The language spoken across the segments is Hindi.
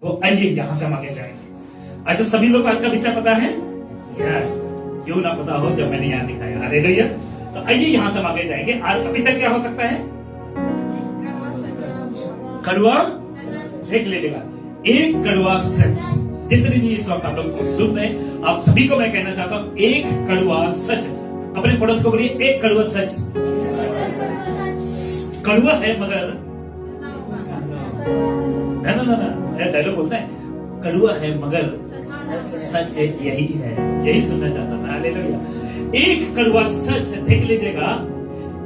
तो आइए यहां से हम आगे जाएंगे। अच्छा, सभी लोग आज का विषय पता है? यस, क्यों ना पता हो जब मैंने यहां दिखाया। हालेलुया। तो आइए यहां से हम आगे जाएंगे। आज का विषय क्या हो सकता है? कड़वा। देख लीजिएगा, एक कड़वा सच। जितने भी इस वक्त आप लोग सुन रहे हैं, आप सभी को मैं कहना चाहता हूं, एक कड़वा सच। अपने पड़ोस को बोलिए, एक कड़वा सच। कड़वा है मगर ना डायलॉग बोलता है, कड़वा है मगर सच यही है। यही सुनना चाहता था। हालेलुया। एक कड़वा सच देख लीजिएगा,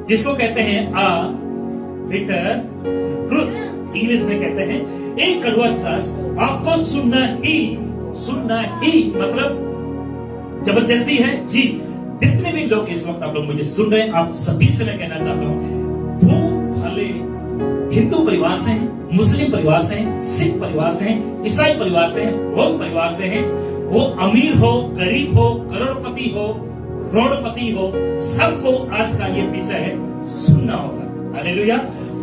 जिसको कहते हैं आ बिटर ट्रुथ, इंग्लिश में कहते हैं एक कड़वा सच। आपको सुनना ही मतलब जबरदस्ती है जी। जितने भी लोग इस वक्त आप लोग मुझे सुन रहे हैं, आप सभी से मैं कहना चाहता हूं, वो भले हिंदू परिवार से हैं, मुस्लिम परिवार से हैं, सिख परिवार से हैं, ईसाई परिवार से हैं, बौद्ध परिवार से हैं, वो अमीर हो, गरीब हो, करोड़पति हो, रोडपति हो, सबको आज का ये विषय सुनना होगा। हालेलुया।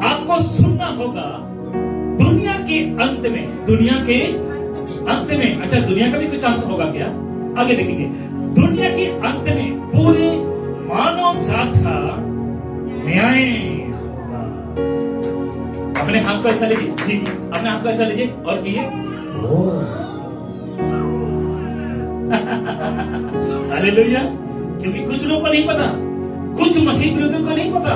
आपको सुनना होगा दुनिया के अंत में। दुनिया के अंत में, अच्छा दुनिया का भी कुछ अंत होगा क्या? आगे देखेंगे। दुनिया के अंत में पूरे मानव जात का न्याय होगा। अपने हाथ को ऐसा लीजिए जी, अपने हाथ को ऐसा लीजिए और कीजिए हालेलुया। क्योंकि कुछ लोगों को नहीं पता, कुछ मसीह विरोधियों को नहीं पता।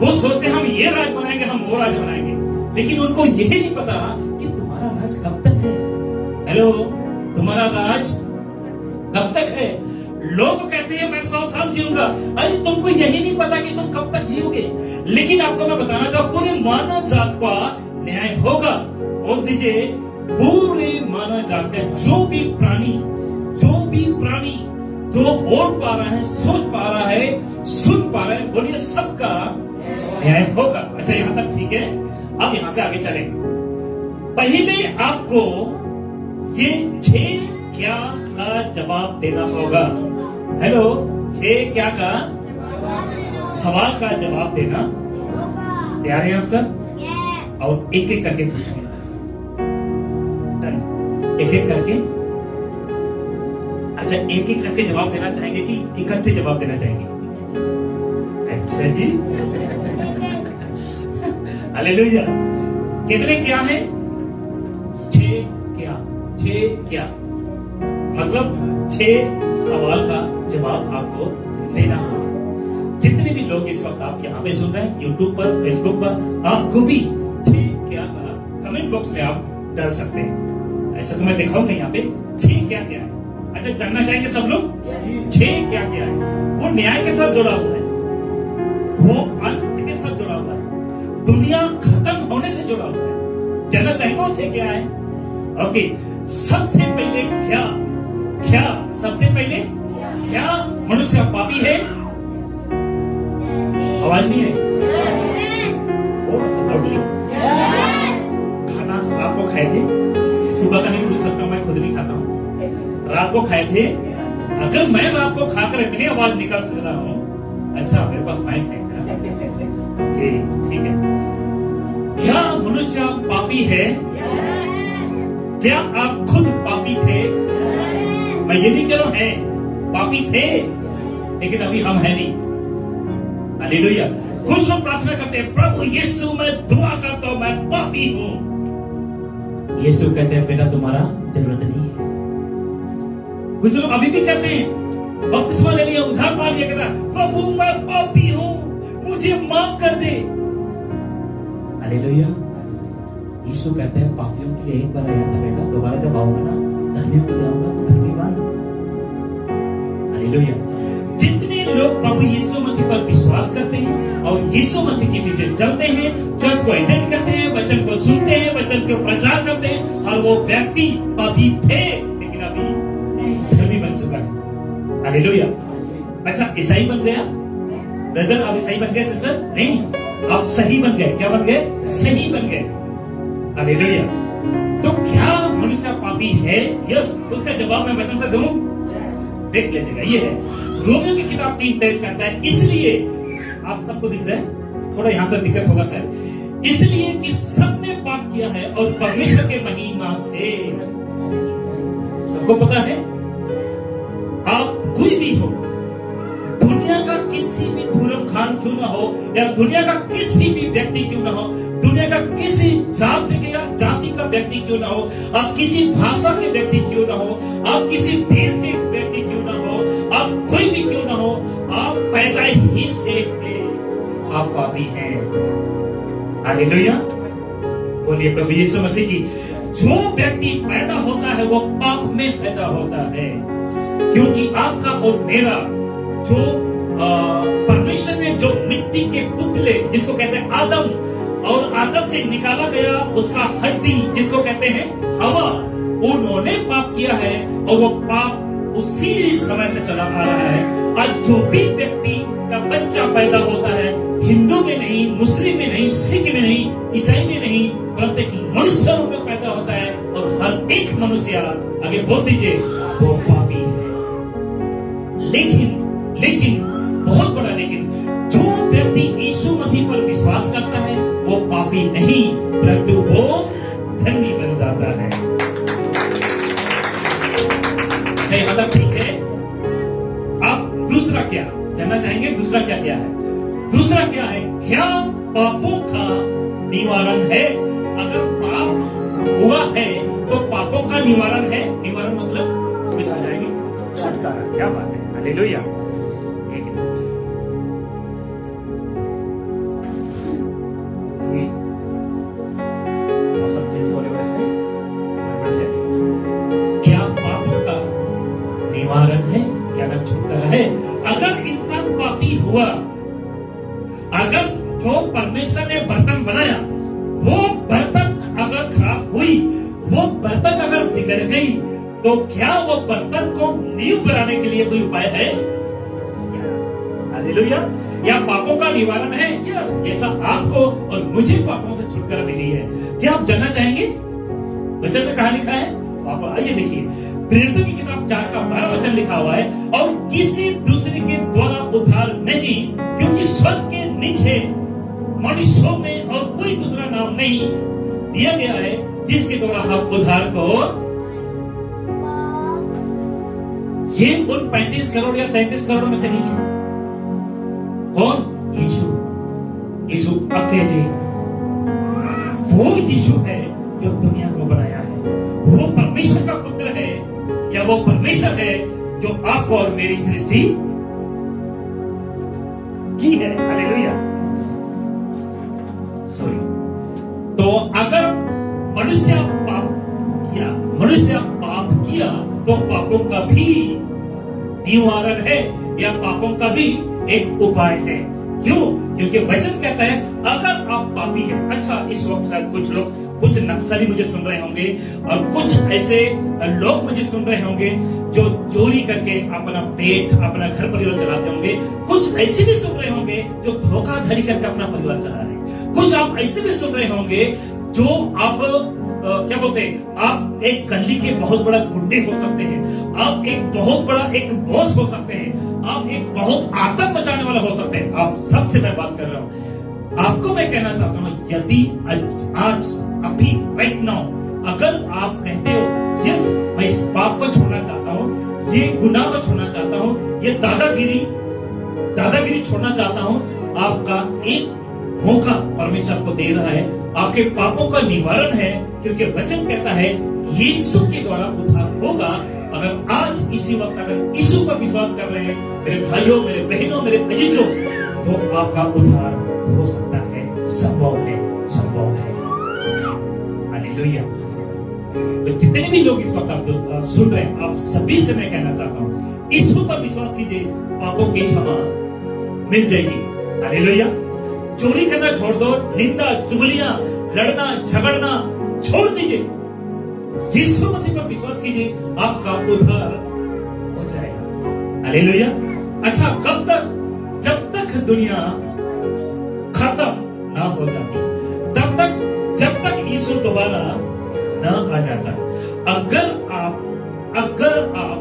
वो सोचते हम ये राज बनाएंगे, हम वो राज बनाएंगे, लेकिन उनको यही नहीं पता कि तुम्हारा राज कब तक है। हेलो, तुम्हारा राज कब तक है? लोग कहते हैं मैं 100 साल जीऊंगा। अरे तुमको यही नहीं पता कि तुम कब तक जियोगे। लेकिन आपको मैं बताना चाहूं, पूरे मानव जात का न्याय होगा। बोल दीजिए, पूरे मानव जात का जो भी प्राणी जो बोल पा रहा है, सोच पा रहा है, सुन पा रहा है, बोलिए सबका न्याय होगा। अच्छा, यहां तक ठीक है। अब यहां से आगे चलेंगे। पहले आपको ये 6 क्या का जवाब देना होगा। हेलो, 6 क्या का सवाल का जवाब देना तैयार हैं आप सब? और एक एक करके पूछेंगे। एक एक करके। अच्छा, एक एक करके जवाब देना चाहेंगे कि इकट्ठे जवाब देना चाहेंगे? अच्छा जी। हालेलुया। कितने क्या है? 6 क्या। 6 क्या मतलब 6 सवाल का जवाब आपको देना होगा। जितने भी लोग इस वक्त आप यहाँ पे सुन रहे हैं, यूट्यूब पर, फेसबुक पर, आपको भी 6 क्या का कमेंट बॉक्स में आप डाल सकते हैं। ऐसा तो मैं दिखाऊंगा यहाँ पे 6 क्या क्या है। अच्छा, जानना चाहेंगे सब लोग? 6 क्या क्या है? वो न्याय के साथ जुड़ा हुआ है, वो अंत के साथ जुड़ा हुआ है, दुनिया खत्म होने से जुड़ा हुआ है। जानना चाहेंगे 6 क्या है? ओके, सबसे पहले क्या सबसे पहले क्या मनुष्य पापी है? आवाज नहीं है। खाना रात को खाए थे, सुबह का नहीं पूछ सकता, मैं खुद नहीं खाता हूँ। रात को खाए थे। अगर मैं रात को खाकर इतनी आवाज निकाल सक रहा हूँ, अच्छा मेरे पास माइक है। ठीक है। क्या मनुष्य पापी है? क्या आप खुद पापी थे? मैं ये नहीं कह रहा हूं है, पापी थे, लेकिन अभी हम है नहीं। हालेलुया। कुछ लोग प्रार्थना करते हैं, प्रभु यीशु मैं दुआ करता हूं, मैं पापी हूं। यीशु कहते हैं बेटा तुम्हारा जरूरत नहीं है। कुछ लोग अभी भी कहते हैं, बपतिस्मा ले लिया, उधार पा लिया, कहता प्रभु मैं पापी हूं, मुझे माफ कर दे। हालेलुया। यीशु कहते हैं पापियों के लिए एक बार आया था बेटा, दोबारा जब आऊंगा ना धन्य हो जाऊंगा तो धन्य बन। हालेलुया। जितने लोग प्रभु यीशु मसीह पर विश्वास करते हैं और यीशु मसीह के पीछे चलते हैं, चर्च को अटेंड करते हैं, वचन को सुनते हैं, वचन को प्रचार करते हैं, और वो व्यक्ति पापी थे लेकिन अभी धर्मी बन चुका है। हालेलुया। अच्छा, ईसाई बन गया ब्रदर? आप ईसाई बन गए सिस्टर? नहीं, आप सही बन गए। क्या बन गए? सही बन गए। हालेलुया। तो क्या मनुष्य पापी है? यस। उसका जवाब मैं वचन से दूं? देख लीजिएगा, ये है रोमियो की किताब 3:23 कहता है, इसलिए आप सबको दिख रहा है, थोड़ा यहां से दिक्कत होगा सर, इसलिए कि सबने पाप किया है और परमेश्वर के महिमा यहां से। सबको पता है, आप कोई भी हो, दुनिया का किसी भी धर्म खान क्यों ना हो, या दुनिया का किसी भी व्यक्ति क्यों ना हो, दुनिया का किसी जाति का व्यक्ति क्यों ना हो, आप किसी भाषा के व्यक्ति क्यों ना हो, आप किसी देश के व्यक्ति क्यों ना हो, आप कोई भी क्यों ना हो, आप पैदा ही से आप पापी हैं। हालेलुया, बोलिए प्रभु यीशु मसीह की। जो व्यक्ति पैदा होता है वो पाप में पैदा होता है, क्योंकि आपका और मेरा जो परमेश्वर ने जो मिट्टी के पुतले जिसको कहते हैं आदम, और आदम से निकाला गया उसका हड्डी जिसको कहते हैं हवा, उन्होंने पाप किया है और वो पाप उसी समय से चला आ रहा है। आज जो भी व्यक्ति का बच्चा पैदा होता है, हिंदू में नहीं, मुस्लिम में नहीं, सिख में नहीं, ईसाई में नहीं, परंतु मनुष्य रूप में पैदा होता है, और हर एक मनुष्य, आगे बोल दीजिए, वो पापी है। लेकिन बहुत बड़ा लेकिन, जो व्यक्ति यीशु मसीह पर विश्वास करता है वो पापी नहीं, परंतु वो धर्मी बन जाता है। यहां तक ठीक है। आप दूसरा क्या जानना चाहेंगे? दूसरा क्या क्या है? दूसरा क्या है? क्या पापों का निवारण है? अगर पाप हुआ है तो पापों का निवारण है। निवारण मतलब समझ जाएंगे, छुटकारा। क्या बात है, हालेलुया। एक मिनट, मौसम चेंज होने वजह से क्या पापों का निवारण है या न छुटकारा है? अगर इंसान पापी हुआ, अगर जो परमेश्वर ने बर्तन बनाया वो बर्तन अगर खराब हुई, वो बर्तन अगर बिगड़ गई, तो क्या वो बर्तन को नींव बनाने के लिए कोई उपाय है? हालेलुया। या पापों का निवारण है? यस, ऐसा आपको और मुझे पापों से छुटकारा मिली है। क्या आप जानना चाहेंगे वचन में कहा लिखा है? पाप, आइए देखिए, प्रेरितों की किताब 4 का 12 वचन लिखा हुआ है, और किसी दूसरे के द्वारा उद्धार नहीं, क्योंकि स्वर्ग के नीचे मनुष्यों में और कोई दूसरा नाम नहीं दिया गया है जिसके द्वारा हम उद्धार को। ये उन 35 करोड़ या 33 करोड़ में से नहीं है। कौन? यीशु अकेले। वो यीशु है जो दुनिया को बनाया है। वो परमेश्वर का पुत्र है, या वो परमेश्वर है जो आपको और मेरी सृष्टि की है। हालेलुया। सॉरी। तो अगर मनुष्य पाप किया तो पापों का भी निवारण है, या पापों का भी एक उपाय है। क्यों? क्योंकि वचन कहता है अगर आप पापी हैं। अच्छा, इस वक्त शायद कुछ लोग, कुछ नक्सली मुझे सुन रहे होंगे, और कुछ ऐसे लोग मुझे सुन रहे होंगे जो चोरी करके अपना पेट, अपना घर परिवार चलाते होंगे। कुछ ऐसे भी सुन रहे होंगे जो धोखाधड़ी करके अपना परिवार चला रहे हैं। कुछ आप ऐसे भी सुन रहे होंगे जो आप क्या बोलते हैं, आप एक गली के बहुत बड़ा गुंडे हो सकते हैं, आप एक बहुत बड़ा एक बॉस हो सकते हैं, आप एक बहुत आतंक मचाने वाला हो सकते हैं। आप सबसे मैं बात कर रहा हूं। आपको मैं कहना चाहता हूं, यदि आज अभी राइट नाउ अगर आप कहते हो यस, मैं इस पाप को छोड़ना चाहता हूं, ये गुनाह को छोड़ना चाहता हूं, ये दादागिरी छोड़ना चाहता हूं, आपका एक मौका परमेश्वर को दे रहा है। आपके पापों का निवारण है, क्योंकि वचन कहता है यीशु के द्वारा उद्धार होगा। अगर आज इसी वक्त अगर यीशु पर विश्वास कर रहे हैं मेरे भाइयों, मेरे बहनों, मेरे अजीजों, तो आपका उद्धार हो सकता है, संभव है। हालेलुया। तो जितने भी लोग इस वक्त आप सुन रहे हैं, आप सभी से मैं कहना चाहता हूं, यीशु पर विश्वास कीजिए, पापों की क्षमा मिल जाएगी। हालेलुया। चोरी करना छोड़ दो, निंदा, चुगलियां, लड़ना, झगड़ना छोड़ दीजिए, यीशु मसीह पर विश्वास कीजिए, आपका उद्धार हो जाएगा। हालेलुया। अच्छा, कब तक? जब तक दुनिया खत्म ना हो जाती, तब तक, जब तक यीशु दोबारा ना आ जाता। अगर आप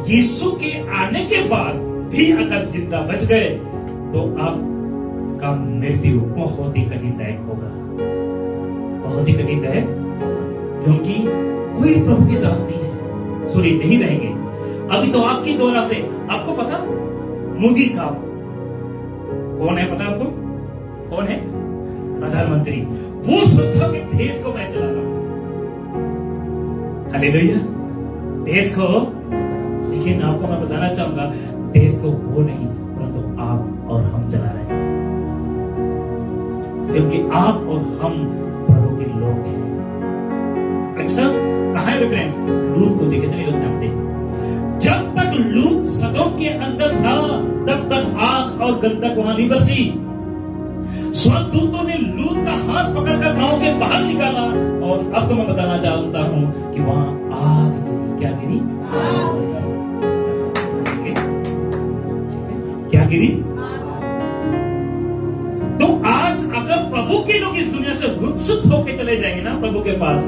यीशु के आने के बाद भी अगर जिंदा बच गए, तो आपका मृत्यु बहुत ही कठिनदायक होगा, बहुत ही कठिनदायक। क्योंकि कोई प्रभु के दास नहीं है, सॉरी नहीं रहेंगे। अभी तो आपकी द्वारा से, आपको पता मोदी साहब कौन है, पता आपको कौन है? प्रधानमंत्री। वो सोचता कि देश को मैं चला रहा हूं, हालेलुया, देश को। लेकिन आपको मैं बताना चाहूंगा, देश को वो नहीं परंतु आप और हम चला रहे हैं, क्योंकि आप और हम प्रभु के लोग हैं। अच्छा, कहां है रेफरेंस? लूत को देखे नहीं लोग जानते। जब तक लूत सदोम के अंदर था तब तक आग और गंधक वहां नहीं बसी। स्वर्गदूतों ने लूत का हाथ पकड़कर गांव के बाहर निकाला, और अब तो मैं बताना चाहता हूं कि वहां आग गिरी। क्या गिरी? क्या गिरी? तो आज अगर प्रभु के लोग इस दुनिया से रुखसत होकर चले जाएंगे ना प्रभु के पास,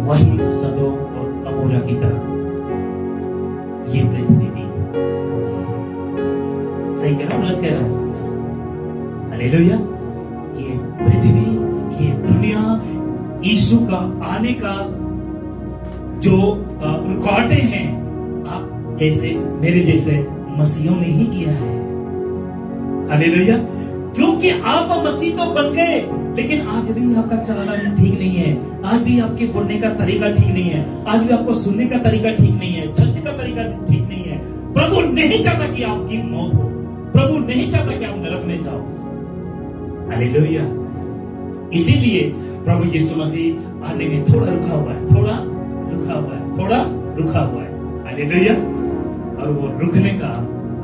वही सदोम और अमोरा की तरह ये पृथ्वी भी सही कह रहा हूं, कह रहा हूं। हालेलुया। ये पृथ्वी, ये दुनिया यीशु का आने का जो रुकावटें हैं, आप जैसे मेरे जैसे मसीहों ने ही किया है। हालेलुया। क्योंकि आप मसीह तो बन गए, लेकिन आज भी आपका चालन ठीक नहीं है, आज भी आपके बोलने का तरीका ठीक नहीं है, आज भी आपको सुनने का तरीका ठीक नहीं है, चलने का तरीका ठीक नहीं है। प्रभु नहीं चाहता कि आपकी मौत हो, प्रभु नहीं चाहता कि आप नरक में जाओ। हालेलुया। इसीलिए प्रभु यीशु मसीह आने में थोड़ा रुका हुआ है, थोड़ा रुका हुआ है, थोड़ा रुका हुआ है। हालेलुया। और वो रुकने का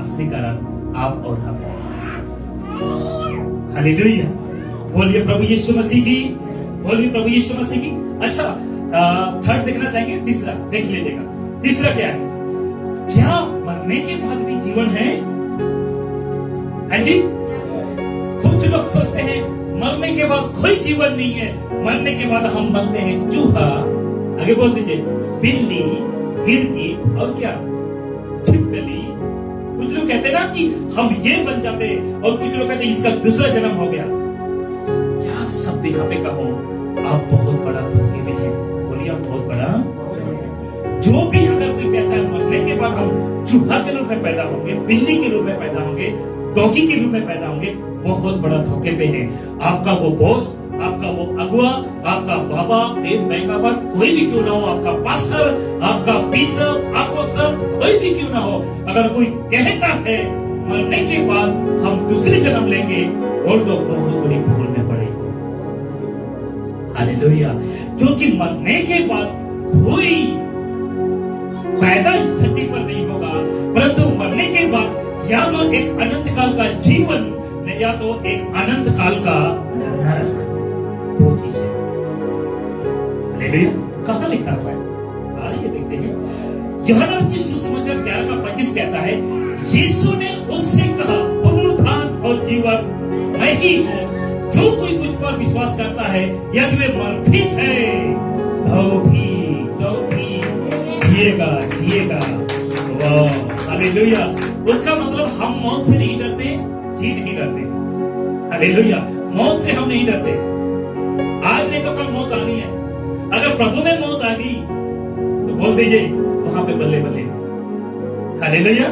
असली कारण आप और हम हैं। हालेलुया। बोलिए प्रभु यीशु मसीह की, बोलिए प्रभु यीशु मसीह की। अच्छा, थर्ड देखना चाहेंगे? तीसरा देख लीजिएगा। तीसरा क्या है? क्या मरने के बाद भी जीवन है? है जी? कुछ लोग सोचते हैं मरने के बाद कोई जीवन नहीं है, मरने के बाद हम बनते हैं चूहा, आगे बोल दीजिए, बिल्ली, गिरगिट और क्या, छिपकली। कुछ लोग कहते हैं ना कि हम ये बन जाते हैं, और कुछ लोग कहते हैं इसका दूसरा जन्म हो गया। क्या सब यहाँ पे कहूं, आप बहुत बड़ा धोखे में हैं। बोलिए आप बहुत बड़ा। जो भी अगर कोई कहता है मरने के बाद हम चूहा के रूप में पैदा होंगे, बिल्ली के रूप में पैदा होंगे, डॉगी के रूप में पैदा होंगे, बहुत बड़ा धोखे पे है। आपका वो बॉस, आपका वो अगुआ, आपका बाबा, पैगंबर कोई भी क्यों ना हो, आपका पास्टर, आपका बिशप, अपोस्टल कोई भी क्यों ना हो, अगर कोई कहता है मरने के बाद हम दूसरे जन्म लेंगे, और तो बहुत बड़ी भूल में पड़ेगी। हालेलुया। क्योंकि मरने के बाद कोई पैदा धरती पर नहीं होगा, परंतु मरने के बाद या तो एक अनंत काल का जीवन, या तो एक अनंत काल का नरक। दो चीजें। हालेलुया। कहां लिखा हुआ है? आइए देखते हैं। यूहन्ना की सुसमाचार 11:25 कहता है, यीशु ने उससे कहा, पुनरुत्थान और जीवन मैं ही हूं, जो कोई मुझ पर विश्वास करता है यदि वे मर भी जाए तो भी जिएगा, जिएगा। वाह, हालेलुया। उसका मतलब हम मौत से नहीं डरते, जी नहीं डरते। हालेलुया। मौत से हम नहीं डरते। आज नहीं तो कल मौत आनी है। अगर प्रभु में मौत आ गई तो बोल दीजिए वहां पे बल्ले बल्ले। हालेलुया।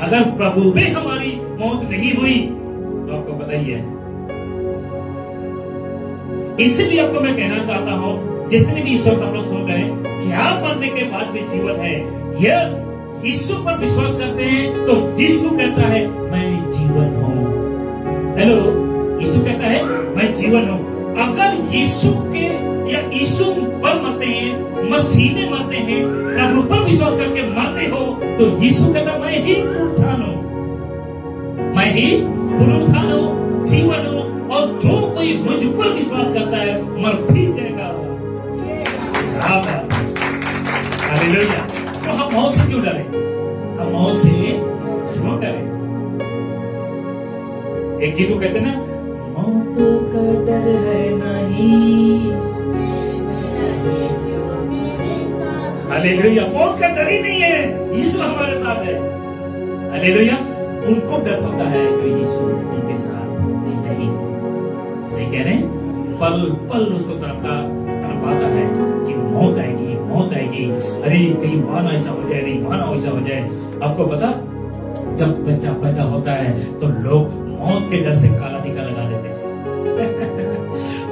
अगर प्रभु में हमारी मौत नहीं हुई तो आपको बताइए। इसलिए आपको मैं कहना चाहता हूं, जितने भी ईश्वर का सुन रहे हैं, क्या मरने के बाद भी जीवन है? यस, यीशु पर विश्वास करते हैं तो यीशु कहता है मैं जीवन हूं। हेलो, यीशु कहता है मैं जीवन हूं। अगर यीशु के या यीशु पर मरते हैं, मसीह में मरते हैं, प्रभु पर विश्वास करके मरते हो, तो यीशु कहता मैं ही पुनरुत्थान हूं, मैं ही पुनरुत्थान हूं, जीवन हूं, और जो कोई मुझ पर विश्वास करता है मर भी जाएगा। हालेलुया। तो हम मौत से क्यों डरे? हम मौत से क्यों डरे? एक गीत को कहते हैं ना, मौत का डर है नहीं। हालेलुया। मौत का डर ही नहीं है, यीशु हमारे साथ है। हालेलुया। उनको डर होता है जो यीशु उनके साथ नहीं। सही कह रहे हैं? पल पल उसको तड़पाता है कि मौत आएगी, मौत आएगी, अरे कहीं वहां ऐसा हो जाए, नहीं वहां ऐसा हो जाए। आपको पता, जब बच्चा पैदा होता है तो लोग मौत के डर से काला टीका लगा देते हैं।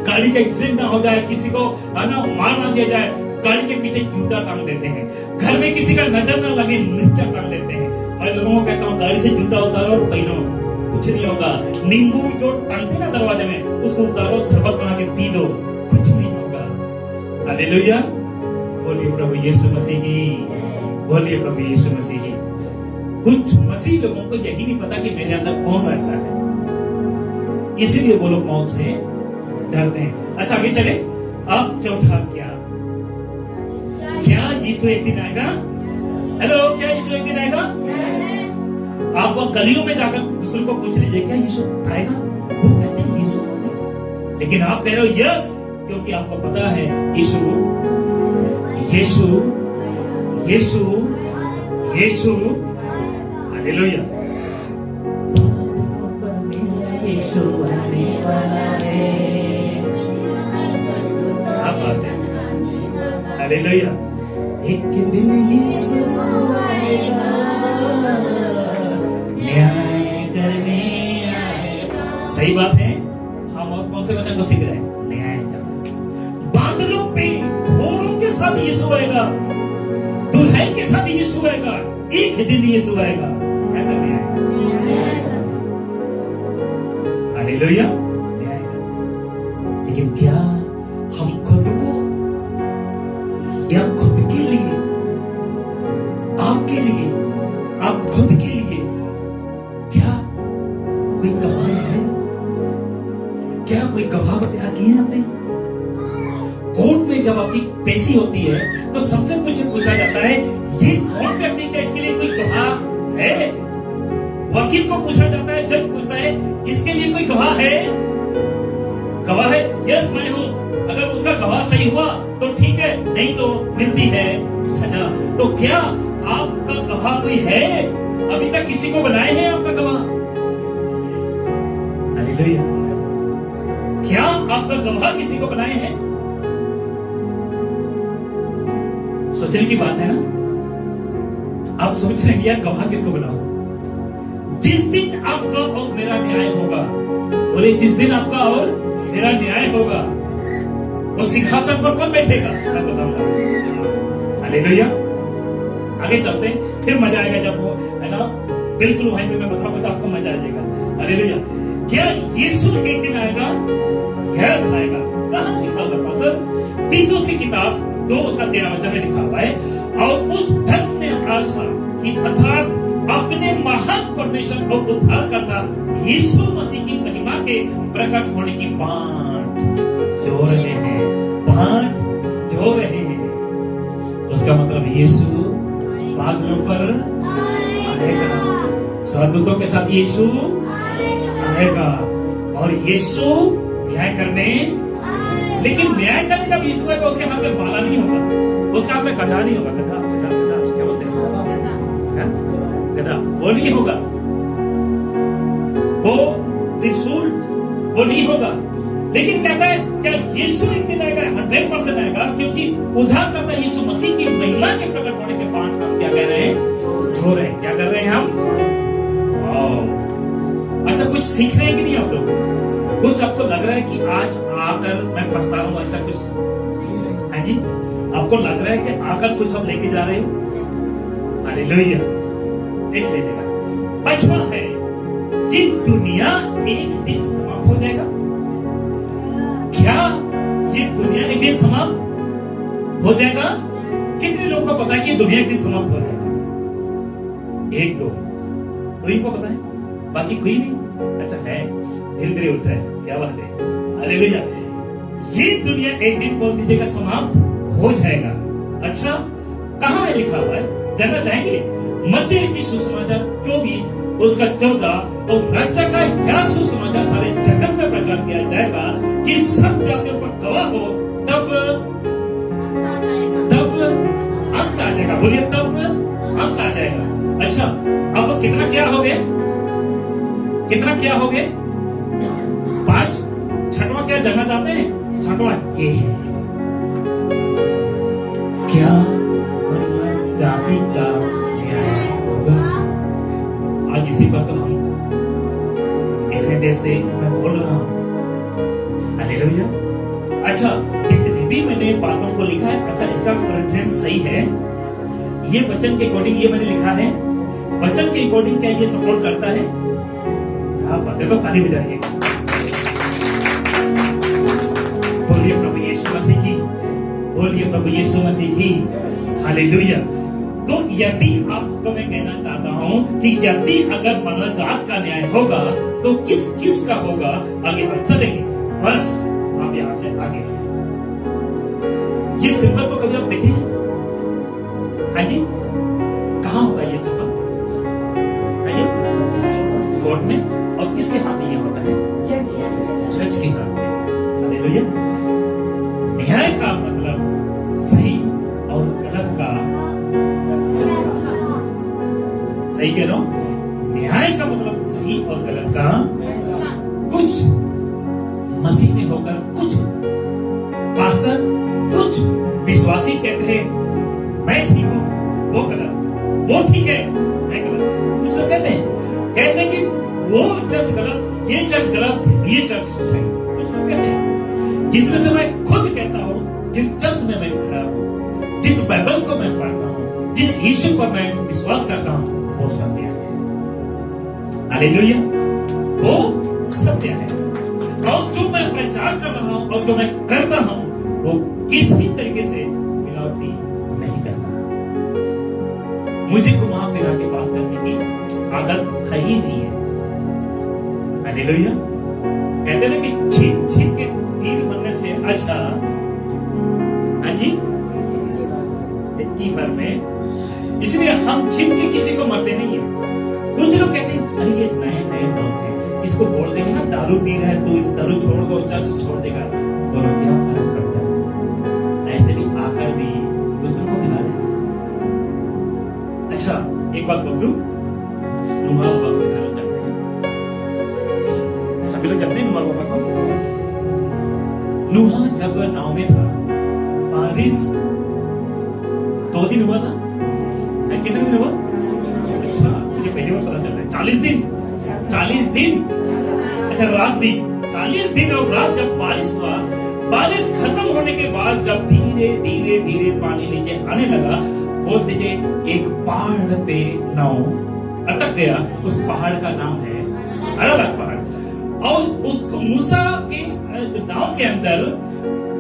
गाड़ी का एक्सीडेंट ना हो जाए, किसी को आना मार ना दिया जाए, गाड़ी के पीछे जूता टांग देते हैं। घर में किसी का नजर ना लगे, मिर्चा टांग देते हैं। और लोगों को कहता हूँ गाड़ी से जूता उतारो और पहनो, कुछ नहीं होगा। नींबू जो टांगते ना दरवाजे में, उसको उतारो, शरबत बना के पी लो, कुछ नहीं होगा। हालेलुया, बोलिए प्रभु यीशु मसीह की, बोलिए प्रभु यीशु मसीह की। कुछ मसीह लोगों को यही नहीं पता कि मेरे अंदर कौन रहता है, इसीलिए वो लोग मौत से डरते हैं। अच्छा आगे चले। अब चौथा क्या यीशु एक दिन आएगा? हेलो, क्या यीशु एक दिन आएगा? आप वो गलियों में जाकर दूसरों को पूछ लीजिए क्या यीशु आएगा, वो कहते हैं यीशु कौन है, लेकिन आप कह रहे हो यस, क्योंकि आपको पता है यीशु यीशु यीशु यीशु। हालेलुया, यीशु आने वाला है। आप बात है, हालेलुया। एक दिन यीशु आएगा, न्याय करने आएगा। सही बात है। हम और कौन से वचन को सीख रहे हैं? न्याय करना। बादलों पे घोड़ों के साथ यीशु आएगा, दुल्हन के साथ यीशु आएगा, एक दिन यीशु आएगा। क्या करने आएगा? हालेलुया, न्याय करना। लेकिन क्या हम खुद को या खुद के लिए, आपके लिए, आप खुद के लिए क्या कोई गवाह है? क्या कोई गवाह तैयार की है आपने? कोर्ट में जब आपकी पेशी होती है तो सबसे कुछ पूछा जाता है ये कौन व्यक्ति, क्या इसके लिए कोई गवाह है? वकील को पूछा जाता है, जज पूछता है इसके लिए कोई गवाह है? गवाह है, यस मैं हूं। अगर उसका गवाह सही हुआ तो ठीक है, नहीं तो मिलती है सजा। तो क्या आपका गवाह कोई है? अभी तक किसी को बनाए हैं आपका गवाह? हालेलुया, क्या आपका गवाह किसी को बनाए हैं? सोचने की बात है ना। आप सोच रहे हैं यार गवाह किसको बनाओ? जिस दिन आपका और मेरा न्याय होगा, बोले जिस दिन आपका और मेरा न्याय होगा, वो सिंहासन पर कौन बैठेगा? मैं बताऊंगा। हालेलुया, आगे चलते हैं, फिर मजा आएगा जब वो है ना, बिल्कुल वहीं पे मैं बताऊंगा तो आपको मजा आ जाएगा। हालेलुया, क्या यीशु एक दिन आएगा? यस आएगा। कहां लिखा हुआ पास्टर? तीतुस की किताब 2 उसका 13 वचन में लिखा हुआ है, और उस धन्य आशा की अर्थात अपने महान परमेश्वर को उद्धार करता यीशु मसीह की महिमा के प्रकट होने की बाट जो रहे हैं, बाट जो रहे हैं। उसका मतलब यीशु बादलों पर आएगा, स्वर्गदूतों के साथ यीशु आएगा, और यीशु न्याय करने। लेकिन न्याय करने जब यीशु आएगा, उसके हाथ में भाला नहीं होगा, उसके हाथ में गधा नहीं होगा। गधा क्या बोलते हैं? गधा वो नहीं होगा, वो त्रिशूल वो नहीं होगा। लेकिन कहता है क्या यीशु एक दिन आएगा? 100% आएगा, क्योंकि उद्धार करता यीशु मसीह की महिमा के प्रकट होने के बाद हम क्या कह रहे हैं? जो रहे हैं। क्या कर रहे हैं हम? अच्छा, कुछ सीख रहे हैं कि नहीं आप लोग? कुछ आपको लग रहा है कि आज आकर मैं पछता रहा हूं, ऐसा कुछ है जी? आपको लग रहा है कि आकर कुछ हम लेके जा रहे हो? हालेलुया, देख लीजिएगा। 5वां है, ये दुनिया एक दिन समाप्त हो जाएगा। क्या ये दुनिया एक दिन समाप्त हो जाएगा? कितने लोगों को पता है कि दुनिया एक दिन समाप्त हो जाएगा? 1 2 ही को पता है, बाकी कोई नहीं। अच्छा है, धीरे धीरे उठ रहा है, क्या बात है? हालेलुया, ये दुनिया एक दिन बोल दीजिएगा समाप्त हो जाएगा। अच्छा, कहां है लिखा हुआ है? जानना चाहेंगे? मत्ती की सुसमाचार 24 उसका 14, और राज्य का क्या सुसमाचार सारे जगत में प्रचार किया जाएगा कि सब जातियों पर गवाह हो, तब अंत आ जाएगा। बोलिए तब अंत आ जाएगा। अच्छा, अब कितना क्या हो गए? कितना क्या हो गए? 5। 6वां क्या जानना चाहते हैं? छठवां ये है, क्या जाति का न्याय होगा? आज इसी पर तो हम इतने देर से मैं बोल रहा हूं। हालेलुया। अच्छा, जितनी भी मैंने बातों को लिखा है, ऐसा इसका रेफरेंस सही है, ये वचन के अकॉर्डिंग ये मैंने लिखा है, वचन के अकॉर्डिंग क्या ये सपोर्ट करता है? आप देखो, ताली बजाइए, बोलिए प्रभु यीशु मसीह की, बोलिए प्रभु यीशु मसीह की। हालेलुया। तो यदि आपको मैं कहना चाहता हूं कि यदि अगर मानव जात का न्याय होगा तो किस किस का होगा, आगे हम चलेंगे। बस आप यहां से आगे, ये सिंबल को कभी आप देखिए? हाँ जी, कहां होगा ये सिंबल? कोर्ट में। और किसके हाथ में ये होता है? जज के हाथ में। हालेलुया। न्याय का मतलब सही और गलत का, सही कह रहा हूं, न्याय का मतलब सही और गलत का। कुछ मसीह में होकर कुछ पास्टर, कुछ विश्वासी कहते हैं मैं ठीक हूं, वो गलत, वो ठीक है, मैं गलत। कुछ लोग कहते हैं कि वो चर्च गलत, ये चर्च गलत, ये चर्च सही। कुछ लोग कहते हैं, जिसमें से मैं खुद कहता हूं, जिस चर्च में मैं खड़ा हूं, जिस बाइबल को मैं पढ़ता हूं, जिस यीशु पर मैं विश्वास करता हूं, वो सत्य है। हालेलुया। वो सत्य है, और जो मैं प्रचार कर रहा हूं और जो मैं करता हूं वो किसी तरीके से मिलावटी नहीं करता। मुझे घुमा फिरा के बात करने की आदत है ही नहीं है। हालेलुया। कहते ना कि छीप छीप के तीर बनने से अच्छा, हाँ जी, इतनी भर में। इसलिए हम छीप के किसी को मरते नहीं है। कुछ लोग कहते हैं अरे ये नए नए लोग हैं, इसको बोल देंगे ना दारू पी रहा है तो इस दारू छोड़ दो, चर्च छोड़ देगा, बोलो क्या फर्क पड़ता है? ऐसे भी आकर भी दूसरों को मिला दे। अच्छा, एक बात बोल दूं, नुमा बाबा को जानते हैं, सभी लोग जानते हैं नुमा बाबा को। नुहा जब नाव में था, बारिश 2 दिन हुआ था, कितने दिन हुआ? अच्छा, मुझे पहली बार पता चल रहा है 40 दिन। 40 दिन, अच्छा रात भी 40 दिन और रात जब बारिश हुआ, बारिश खत्म होने के बाद जब धीरे धीरे धीरे पानी नीचे आने लगा, बोल दीजिए एक पहाड़ पे नाव अटक गया। उस पहाड़ का नाम है अरारात पहाड़। और उस मूसा के नाव के अंदर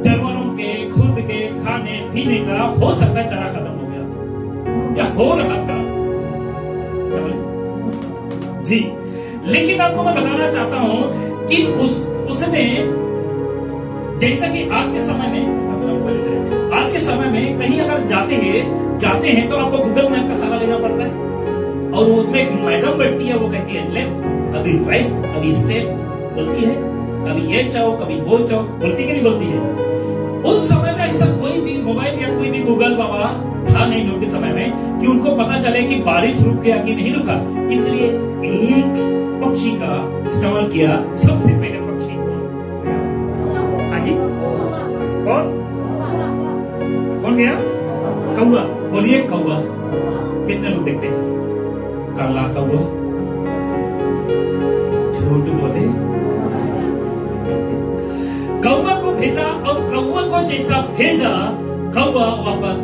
जानवरों के खुद के खाने पीने का हो सकता है चारा खत्म हो गया या हो रहा था जी। लेकिन आपको मैं बताना चाहता हूं कि उसने, जैसा कि आज के समय में कहीं अगर जाते हैं तो आपको गूगल मैप का सहारा लेना पड़ता है, और उसमें एक मैडम बैठती है, वो कहती है लेफ्ट, कभी राइट, कभी स्ट्रेट बोलती है, कभी ये चौक, कभी वो चौक, बोलती कि नहीं बोलती है? उस समय में ऐसा कोई भी मोबाइल या कोई भी गूगल बाबा था नहीं लोग के समय में कि उनको पता चले कि बारिश रुक गया कि नहीं रुका। इसलिए एक पक्षी का इस्तेमाल किया। सबसे पहले पक्षी कौन? हाँ जी, कौन गया? कौवा। बोलिए कौवा। कितने लोग देखते हैं काला कौवा? झूठ बोले। कौवा को भेजा, और कौवा को जैसा भेजा कौवा वापस।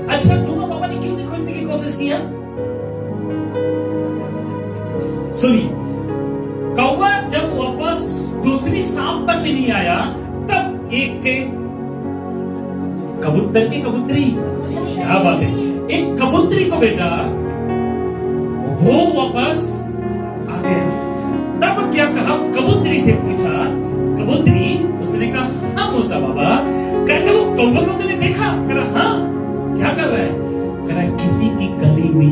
अच्छा, नुआ बाबा ने क्यों नहीं खोजने की कोशिश किया? सुनिए, कौवा जब वापस दूसरी शाम पर भी नहीं आया, तब एक कबूतर की कबूतरी, क्या बात है, एक कबूतरी को भेजा, वो वापस आ गया। तब क्या कहा? कबूतरी से पूछा, कबूतरी, उसने कहा हाँ मूसा बाबा। कहते वो कौवा को तूने देखा? कहा हाँ। क्या कर रहा है? कहा किसी की गली हुई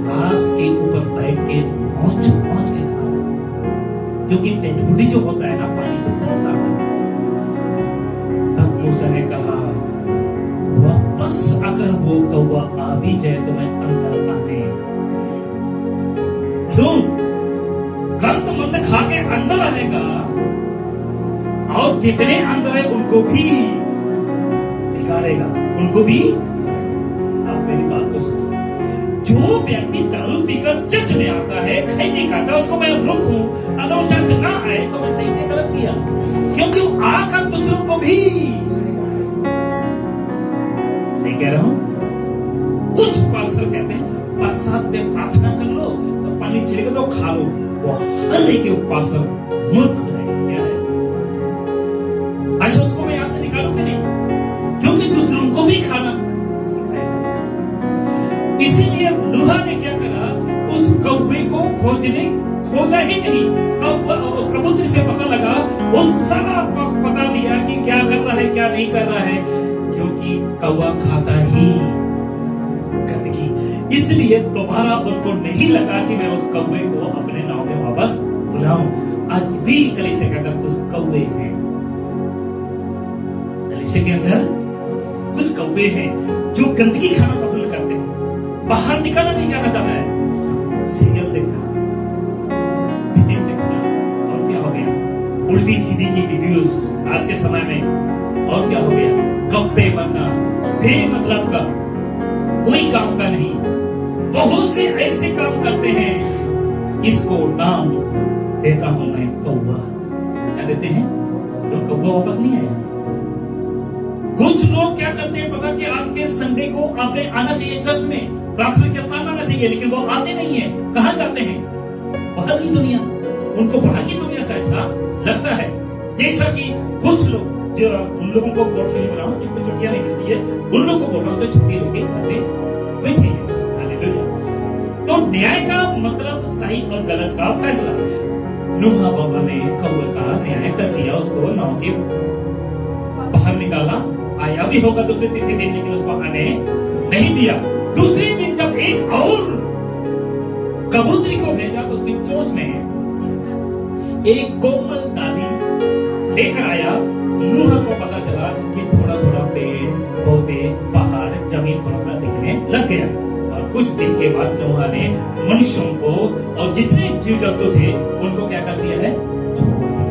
घास के ऊपर बैठ के मौज के खा रहा है, क्योंकि टेटबुडी जो होता है ना पानी में तैरता है। तब मूसा ने कहा वापस अगर वो कौवा आ भी जाए तो मैं अंदर आने क्यों? गंद मंद खा के अंदर आने का और जितने अंदर है उनको भी बिगाड़ेगा, उनको भी। आप मेरी बात को सुनो, जो व्यक्ति दारू पीकर चर्च में आता है, खाई नहीं खाता, उसको मैं रोकूं, अगर वो चर्च ना आए तो मैं सही ने गलत किया, क्योंकि वो आकर दूसरों को भी, सही कह रहा हूं। कुछ पास्टर कहते हैं साथ में प्रार्थना कर लो तो पानी चलेगा तो खा लो, वो हर एक पास्टर मूर्ख है, क्या है? अच्छा, उसको मैं यहां से निकालूंगा नहीं, क्योंकि दूसरों को भी खाना सिखाएगा। इसीलिए नूह ने क्या करा, उस कौवे को खोजा ही नहीं, उस कबूतर से पता लगा, वो सारा पता लिया कि क्या कर रहा है क्या नहीं कर रहा है, क्योंकि कौवा खाता ही गंदगी। इसलिए दोबारा उनको नहीं लगा कि मैं उस कौवे को अपने नाव में वापस बुलाऊं। आज भी कलीसिया के अंदर कुछ कौवे हैं, कलीसिया के अंदर कुछ कौवे हैं जो गंदगी खाना पसंद करते हैं, बाहर निकलना नहीं जाना चाहता है, सीरियल देखना, फिल्म देखना, और क्या हो गया, उल्टी सीधी की वीडियोस आज के समय में, और क्या हो गया, गप्पे बनना, बेमतलब का, कोई काम का नहीं, बहुत से ऐसे काम करते हैं। इसको नाम देता हूं मैं कौवा। क्या देते हैं? तो कौवा वापस नहीं आया। कुछ लोग क्या करते हैं पता, कि आज के संडे को आते आना चाहिए चर्च में, प्रार्थना के स्थान आना चाहिए, लेकिन वो आते नहीं है। कहां जाते हैं? बाहर की दुनिया। उनको बाहर की दुनिया से अच्छा लगता है। जैसा कि कुछ लोग, जो उन लोगों को वोट नहीं बना, जिनको छुट्टियां नहीं मिलती है, उन लोगों को बोलना तो छुट्टी लेके घर में बैठे हैं। तो न्याय का मतलब सही और गलत का फैसला। नूह बाबा ने कौवे का न्याय कर दिया, उसको नाव के बाहर निकाला, आया भी होगा दूसरे तीसरे दिन, लेकिन उसको आने नहीं दिया। दूसरे दिन जब एक और कबूतरी को भेजा तो उसकी चोंच में एक कोमल डाली लेकर आया। नूह को पता चला कि थोड़ा थोड़ा पेड़ पौधे पहाड़ जमीन थोड़ा थोड़ा दिखने लग गया। और कुछ दिन के बाद नूह ने मनुष्यों को और जितने जीव जंतु थे उनको क्या कर दिया है? छोड़ दिया।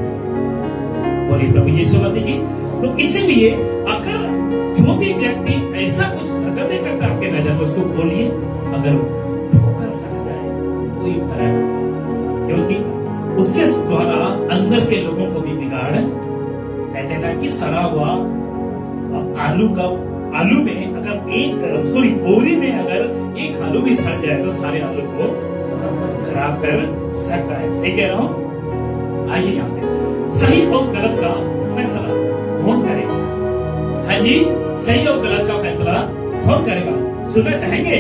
बोलिए प्रभु यीशु मसीह की। तो इसीलिए अगर जो भी व्यक्ति ऐसा कुछ हरकतें करता है आपके नजर में, उसको बोलिए, अगर ठोकर लग जाए कोई फर्क नहीं, क्योंकि उसके द्वारा अंदर के लोगों को भी बिगाड़, कहते हैं ना कि सड़ा हुआ आलू में अगर बोरी में अगर एक आलू भी सड़ जाए तो सारे आलू को खराब कर सकता है। सही कह रहा हूं? आइए यहां से, सही और गलत का फैसला कौन करेगा? हाँ जी, सही और गलत का फैसला कौन करेगा? सुनना चाहेंगे?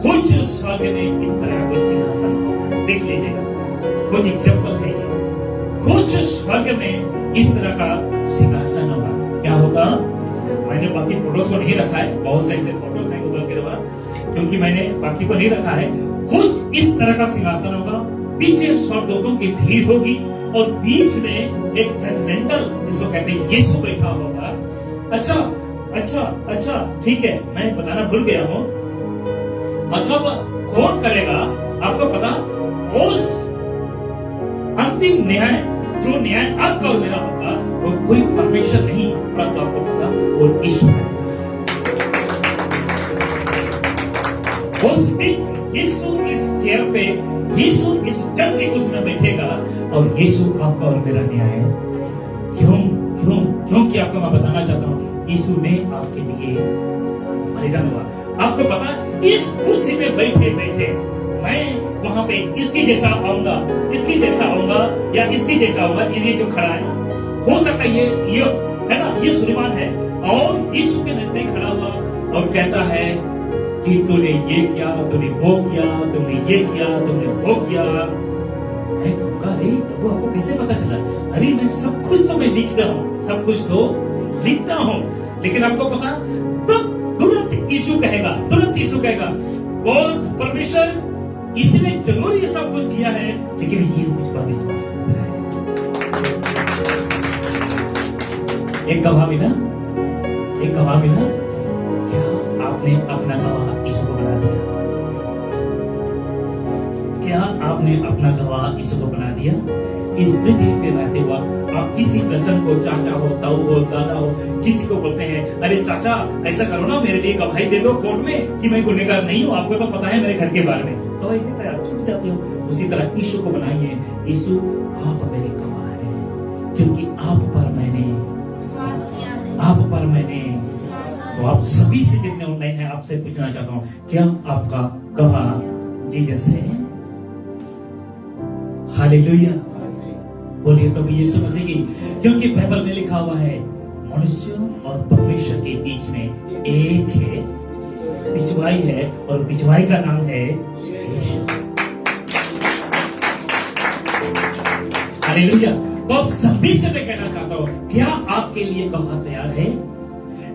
कुछ स्वर्ग में इस तरह का सिंहासन होगा, देख लीजिएगा, कुछ एग्जाम्पल है। कुछ स्वर्ग में इस तरह का सिंहासन होगा। क्या होगा? मैंने बाकी फोटोज को नहीं रखा है, बहुत से ऐसे फोटोज हैं गूगल के द्वारा, क्योंकि मैंने बाकी को नहीं रखा है। कुछ इस तरह का सिंहासन होगा, पीछे स्वर्गदूतों की भीड़ होगी और बीच में एक जजमेंटल, जिसको कहते हैं यीशु बैठा होगा। अच्छा, ठीक है, मैं बताना भूल गया हूँ। मतलब कौन करेगा आपको पता? उस अंतिम न्याय, जो न्याय आपका और मेरा होगा, वो कोई परमेश्वर नहीं, परंतु आपको पता वो यीशु है। उस दिन यीशु इस चेयर पे, यीशु इस जज की कुर्सी में बैठेगा और यीशु आपका और मेरा न्याय। क्योंकि आपको मैं बताना चाहता हूँ, यीशु ने आपके लिए बलिदान हुआ। आपको पता, इस कुर्सी में बैठे बैठे मैं वहां पे इसकी जैसा आऊंगा, इसकी जैसा आऊंगा, या इसकी जैसा आऊंगा, ये जो खड़ा है, हो सकता है ये है ना, ये सुलेमान है, और यीशु के नजदीक खड़ा हुआ और कहता है कि तूने ये किया, तूने वो किया, तुमने ये किया, तुमने वो किया। मैं कहूँगा, अरे प्रभु आपको कैसे पता चला? अरे मैं सब कुछ तो मैं लिख रहा हूँ, सब कुछ तो लिखता हूँ, लेकिन आपको पता, तब तुरंत यीशु कहेगा और परमेश्वर इसने जरूर ये सब कुछ किया है, लेकिन ये मुझ पर विश्वास करता है। एक गवाह मिला, क्या आपने अपना गवाह यीशु को बना दिया? क्या आपने अपना गवाह यीशु को बना दिया? इस पृथ्वी पे रहते हुआ आप किसी पर्सन को, चाचा हो, ताऊ हो, दादा हो, किसी को बोलते हैं, अरे चाचा ऐसा करो ना, मेरे लिए गवाही दे दो कोर्ट में कि मैं गुनहगार नहीं हूँ, आपको तो पता है मेरे घर के बारे में, तो ऐसे तरह आप छूट जाते हो। उसी तरह यीशु को बनाइए, यीशु आप मेरे गवाह हैं, क्योंकि आप पर मैंने तो आप सभी से जितने ऑनलाइन है आपसे पूछना चाहता हूँ, क्या आपका गवाह जीसस है? हालेलुया, बोलिए प्रभु यीशु मसीह की। क्योंकि बाइबल में लिखा हुआ है, मनुष्य और परमेश्वर के बीच में एक है, पिछवाई है, और पिछवाई का नाम है यीशु। हालेलुया। तो सभी से मैं कहना चाहता हूँ, क्या आपके लिए गवाह तैयार है?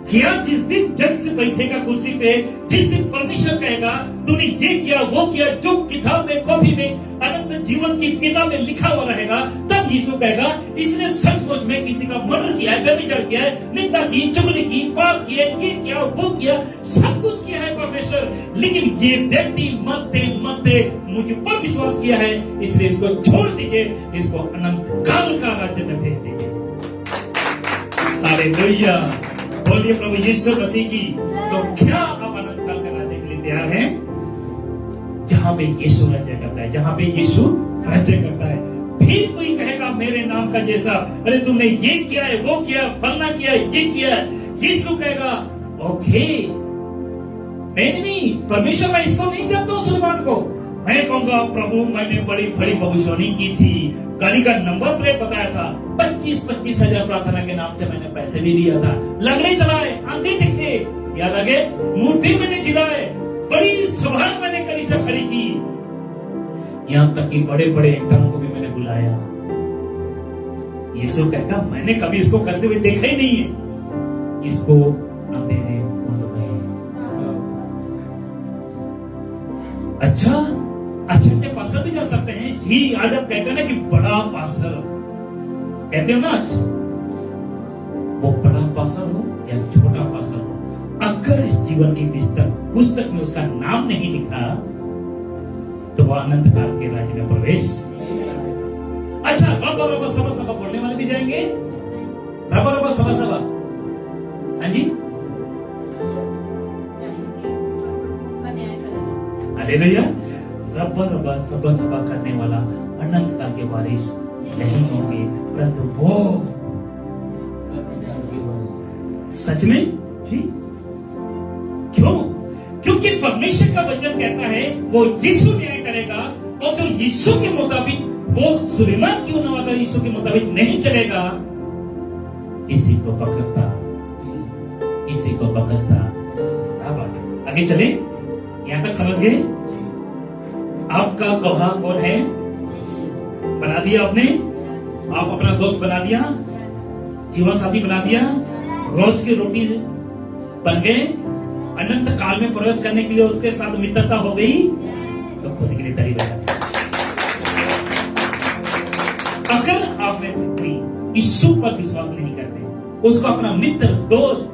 क्या जिस दिन जज से बैठेगा कुर्सी पे, जिस दिन परमेश्वर कहेगा तूने ये किया वो किया, जो किताब में, कॉपी में, अनंत जीवन की किताब में लिखा हुआ रहेगा, तब यीशु कहेगा इसने सचमुच में किसी का मर्डर किया है, व्यभिचार किया है, निंदा की, चुगली की, पाप किया, ये किया वो किया, सब कुछ किया है परमेश्वर, लेकिन ये व्यक्ति मरते मरते मुझ पर विश्वास किया है, इसलिए इसको छोड़ दीजिए, इसको अनंत काल का राज्य में भेज दीजिए। हालेलुया, बोलिए प्रभु यीशु मसीह की। तो क्या आप अनंत काल का राज्य के लिए तैयार हैं? जहां पे यीशु राज्य करता है, जहां पे यीशु राज्य करता है। फिर कोई कहेगा मेरे नाम का जैसा, अरे तुमने ये किया है, वो किया, फलना किया, ये किया, यीशु कहेगा ओके, नहीं, परमेश्वर मैं इसको नहीं जानता हूं, सुलेमान को। मैं कहूंगा प्रभु मैंने बड़ी बड़ी भविष्यवाणी की थी, गाड़ी का नंबर प्लेट बताया था, 25-25 हजार प्रार्थना के नाम से मैंने पैसे भी दिया था, लगड़े चलाए, आंधी दिखे, याद आगे, मूर्ति मैंने जिलाए, बड़ी सभा मैंने कलीसिया खड़ी की, यहां तक कि बड़े बड़े एक्टरों को भी मैंने बुलाया। यीशु कहेगा मैंने कभी इसको करते हुए देखा ही नहीं है, इसको अंधेरे कुंड में। अच्छा पास्टर भी जा सकते हैं जी। आज आप कहते हैं ना कि बड़ा पास्टर कहते हो ना, आज वो बड़ा पास्टर हो या छोटा पास्टर हो, अगर इस जीवन की पुस्तक में उसका नाम नहीं लिखा तो वो अनंत काल के राज्य में प्रवेश। अच्छा, रब सभा बोलने वाले भी जाएंगे, रब सभा, हाँ जी, हालेलुया। रब सभा करने वाला अनंत काल के वारिस नहीं होंगे, परंतु वो सच में जी। क्यों? क्योंकि परमेश्वर का वचन कहता है वो यीशु न्याय करेगा, और जो यीशु के मुताबिक, वो सुलेमान क्यों ना अगर यीशु के मुताबिक नहीं चलेगा, किसी को बकसता। आगे चले, यहां तक समझ गए? आपका गवाह कौन है? बना दिया आपने, आप अपना दोस्त बना दिया, जीवन साथी बना दिया, रोज की रोटी बन गए, अनंत काल में प्रवेश करने के लिए उसके साथ मित्रता हो गई, तो खुद के लिए तारीफ है। अगर आप में से कोई यीशु पर विश्वास नहीं करते, उसको अपना मित्र, दोस्त,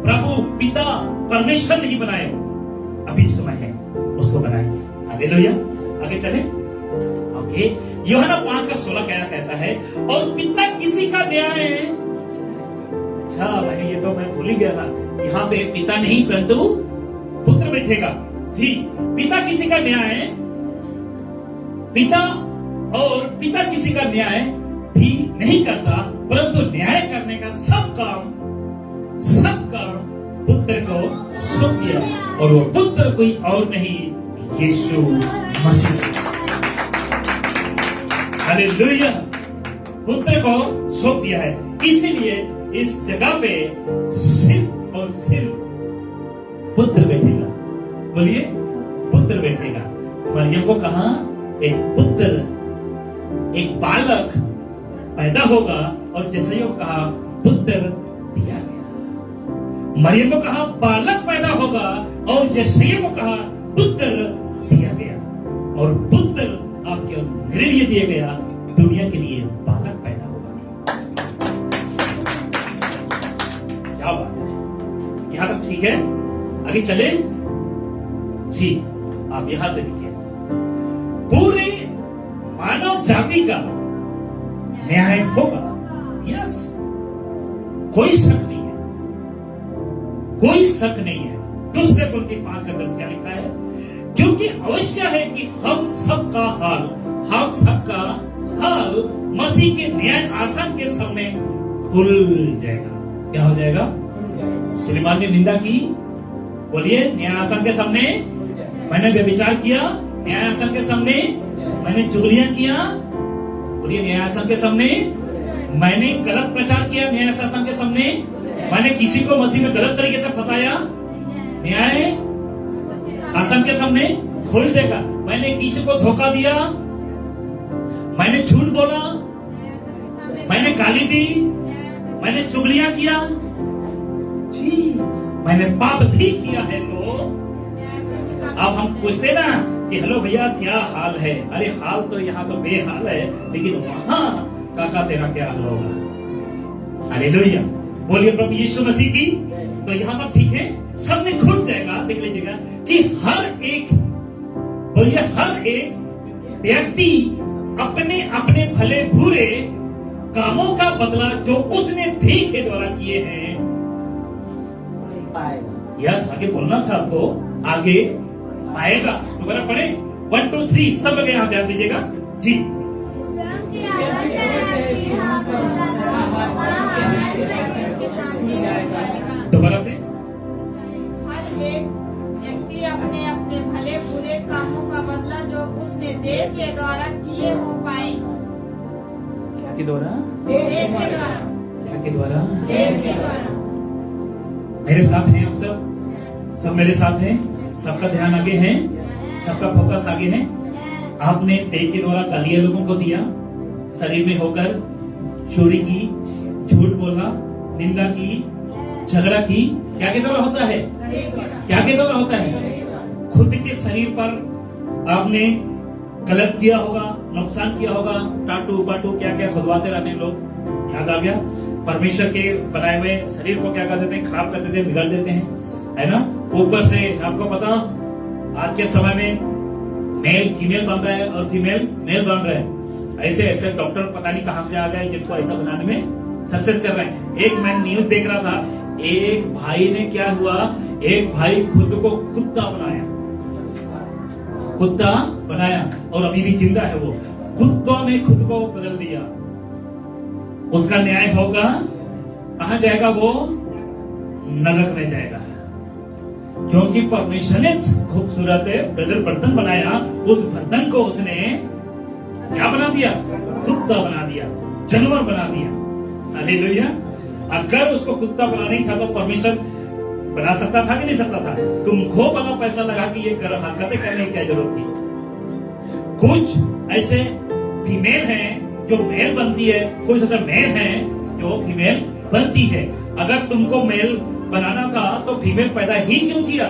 प्रभु, पिता, परमेश्वर नहीं बनाए, अभी समय है उसको बनाइए। हालेलुया। आगे चले, ओके। यूहन्ना 5:16 क्या कहता है? और पिता किसी का न्याय है। अच्छा भाई, ये तो मैं भूल ही गया था, यहाँ पे पिता नहीं परंतु पुत्र बैठेगा जी। पिता किसी का न्याय है, पिता किसी का न्याय भी नहीं करता, परंतु न्याय करने का सब काम पुत्र को सौंप दिया, और वो पुत्र कोई और नहीं, यीशु मसीह। हालेलुया। पुत्र को सौंप दिया है, इसीलिए इस जगह पे सिर्फ और सिर्फ पुत्र बैठेगा। बोलिए, पुत्र बैठेगा। मरियम को कहा एक पुत्र, एक बालक पैदा होगा, और जैसे ही कहा पुत्र दिया गया। मरियम को कहा बालक पैदा होगा, और यशायाह को कहा पुत्र दिया गया, और पुत्र आपके और मेरे लिए दिया गया, दुनिया के लिए बालक पैदा होगा। क्या बात है, यहां तक ठीक है? आगे चले जी, आप यहां से लिखिए। पूरे मानव जाति का न्याय होगा। यस, कोई शक नहीं है, कोई शक नहीं है। दूसरे कुरिन्थियों 5:10 क्या लिखा है? क्योंकि अवश्य है कि हम सबका हाल मसीह के न्याय आसन के सामने खुल जाएगा। क्या हो जाएगा? सुलेमान ने निंदा की, बोलिए, न्याय आसन के सामने। मैंने व्यभिचार किया, न्याय आसन के सामने। मैंने चुगलियां किया, बोलिए, न्याय आसन के सामने। मैंने गलत प्रचार किया, न्याय आसन के सामने। मैंने किसी को मसीह में गलत तरीके से फंसाया, न्याय आसन के सामने खुल जाएगा। मैंने किसी को धोखा दिया, मैंने झूठ बोला, मैंने गाली दी, मैंने चुगलियां किया, जी मैंने पाप भी किया है, तो अब हम पूछते ना कि हेलो भैया क्या हाल है? अरे हाल तो यहाँ तो बेहाल है, लेकिन वहां काका तेरा क्या हाल होगा? हालेलुया, बोलिए प्रभु यीशु मसीह की। तो यहाँ सब ठीक है, सब में खुल जाएगा। देख लीजिएगा कि हर एक, बोलिए, हर एक व्यक्ति अपने अपने भले बुरे कामों का बदला जो उसने भीख के द्वारा किए हैं यस, आगे बोलना था आपको, आगे आएगा। दोबारा पढ़े, 1 2 3 सब लोग यहाँ ध्यान दीजिएगा जी। दोबारा से, हर एक व्यक्ति अपने अपने भले बुरे कामों का बदला जो उसने देह के द्वारा किए हो पाए। क्या के द्वारा? देह के द्वारा। क्या के द्वारा? देह के द्वारा। मेरे साथ हैं आप सब मेरे साथ हैं, सबका ध्यान आगे है, सबका फोकस आगे है। आपने देह के द्वारा गालियां लोगों को दिया, शरीर में होकर चोरी की, झूठ बोला, निंदा की, झगड़ा की। क्या के द्वारा होता है? क्या के द्वारा होता है? खुद के शरीर पर आपने गलत किया होगा, नुकसान किया होगा, टाटू पाटू क्या क्या खुदवाते रहते लोग। याद आ गया? परमेश्वर के बनाए हुए शरीर को क्या कर देते हैं? खराब कर देते हैं, बिगड़ देते हैं, है ना। ऊपर से आपको पता, आज के समय में मेल फीमेल बन रहा है और फीमेल मेल बन रहा है। ऐसे ऐसे डॉक्टर पता नहीं कहां से आ गए जिनको ऐसा बनाने में सक्सेस कर रहे हैं। एक मैं न्यूज देख रहा था, एक भाई ने क्या हुआ, एक भाई खुद को कुत्ता बनाया और अभी भी जिंदा है वो। कुत्तों ने खुद को बदल दिया। उसका न्याय होगा, कहां जाएगा वो? नरक में जाएगा। क्योंकि परमेश्वर ने खूबसूरत बर्तन बनाया, उस बर्तन को उसने क्या बना दिया? कुत्ता बना दिया, जानवर बना दिया। हालेलुया। अगर उसको कुत्ता बनाना नहीं था तो परमेश्वर बना सकता था कि नहीं सकता था? तुमको बड़ा पैसा लगा कि ये हरकतें करने की क्या जरूरत थी? कुछ ऐसे फीमेल हैं जो मेल बनती है, कुछ ऐसे मेल हैं जो फीमेल बनती है। अगर तुमको मेल बनाना था तो फीमेल पैदा ही क्यों किया?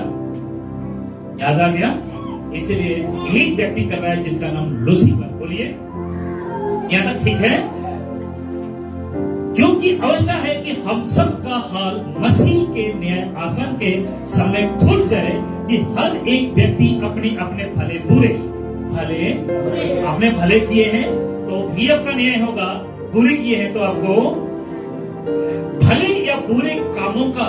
याद आ गया? इसलिए एक व्यक्ति कर रहा है जिसका नाम लूसीफर। बोलिए, यहां तक ठीक है? क्योंकि आवश्यक है कि हम सब का हाल मसीह के न्याय आसन के सामने खुल जाए कि हर एक व्यक्ति अपने अपने भले बुरे आपने भले किए हैं तो भी आपका न्याय होगा, बुरे किए हैं तो आपको भले या बुरे कामों का।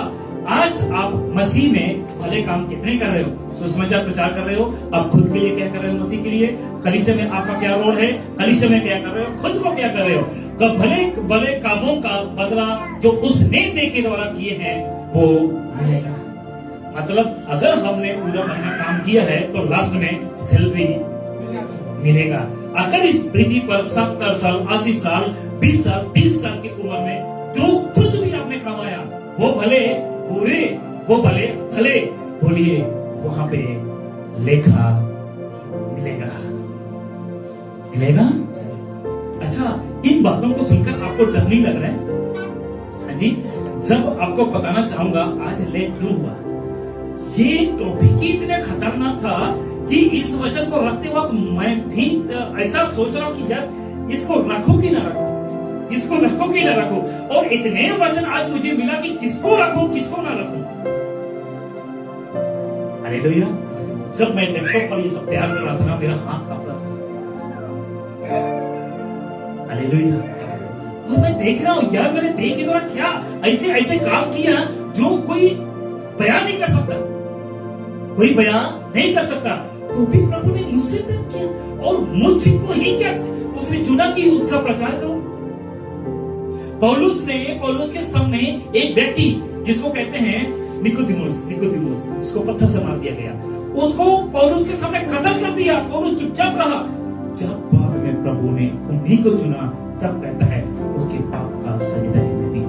आज आप मसीह में भले काम कितने कर रहे हो? सुसमाचार प्रचार कर रहे हो, आप खुद के लिए क्या कर रहे हो? मसीह के लिए। कलीसिया में आपका क्या रोल है? कलीसिया में क्या कर रहे हो? खुद को क्या कर रहे हो? तो भले कामों का बदला जो उसने देह के द्वारा किए हैं वो मिलेगा। मतलब अगर हमने पूरा महीना काम किया है तो लास्ट में सैलरी मिलेगा। अगर इस पृथ्वी पर 70 साल 80 साल 20 साल 30 साल की उम्र में जो कुछ भी आपने कमाया वो भले बुरे, वो भले बोलिए, वहां पे लेखा मिलेगा। अच्छा, इन बातों को सुनकर आपको डर नहीं लग रहा है? हाँ जी, जब आपको बताना चाहूंगा आज लेट क्यों हुआ। ये टॉपिक ही इतना खतरनाक था कि इस वचन को रखते वक्त मैं भी ऐसा सोच रहा हूं कि यार इसको रखो कि ना रखो, इसको रखो कि ना रखो। और इतने वचन आज मुझे मिला कि किसको रखो किसको ना रखो। हालेलुया। जब मैं लैपटॉप पर ये सब तैयार कर रहा था ना, मेरा हाथ कांप रहा था। हालेलुया। और मैं देख रहा हूं यार, मैंने देख के द्वारा क्या ऐसे ऐसे काम किया जो कोई बयान नहीं कर सकता, कोई बयान नहीं कर सकता। तो भी प्रभु ने मुझसे प्रेम किया और मुझको ही क्या उसने चुना कि उसका प्रचार करूं। पौलुस के सामने एक व्यक्ति जिसको कहते हैं निकोदेमुस, जिसको पत्थर से मार दिया गया, उसको पौलुस के सामने कत्ल कर दिया। पौलुस चुपचाप रहा। जब बाद में प्रभु ने उन्हीं को चुना, तब कहता है उसके पाप का सजदा नहीं।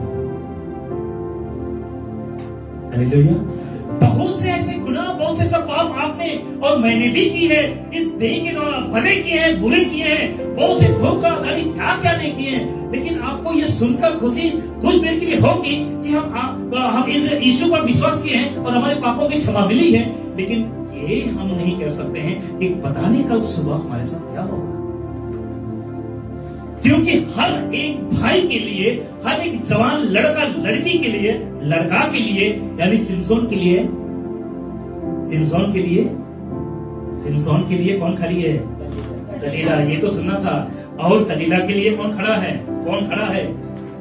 हालेलुया। बहुत से ऐसे गुनाह, बहुत से सब पाप आपने और मैंने भी की है। इस देह के द्वारा भले किए हैं, बुरे किए हैं, बहुत से धोखाधड़ी क्या क्या नहीं किए हैं। लेकिन आपको ये सुनकर खुशी कुछ देर के लिए होगी कि हम इस यीशु पर विश्वास किए हैं और हमारे पापों की क्षमा मिली है। लेकिन ये हम नहीं कर सकते हैं कि पता नहीं कल सुबह हमारे साथ क्या होगा। क्योंकि हर एक भाई के लिए, हर एक जवान लड़का लड़की के लिए, लड़का के लिए यानी सिमसोन के लिए कौन खड़ी है? दलीला। ये तो सुनना था। और दलीला के लिए कौन खड़ा है?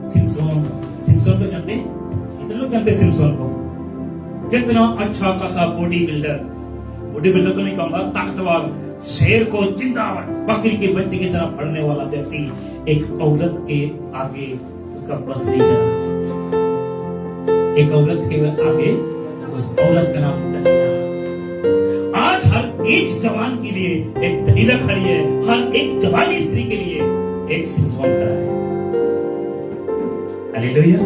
सिमसोन को जानते? इतने लोग जानते सिमसोन को? कितना अच्छा खासा बॉडी बिल्डर तो नहीं कहूंगा, ताकतवर, शेर को जिंदा बकरी के बच्चे की तरह पढ़ने वाला व्यक्ति एक औरत के आगे उसका बस नहीं चला। एक औरत के आगे उस औरत का नाम दलीला। आज हर एक जवान के लिए एक दलीला खड़ी है, हर एक जवानी स्त्री के लिए एक सिमसोन खड़ा है। हालेलुया।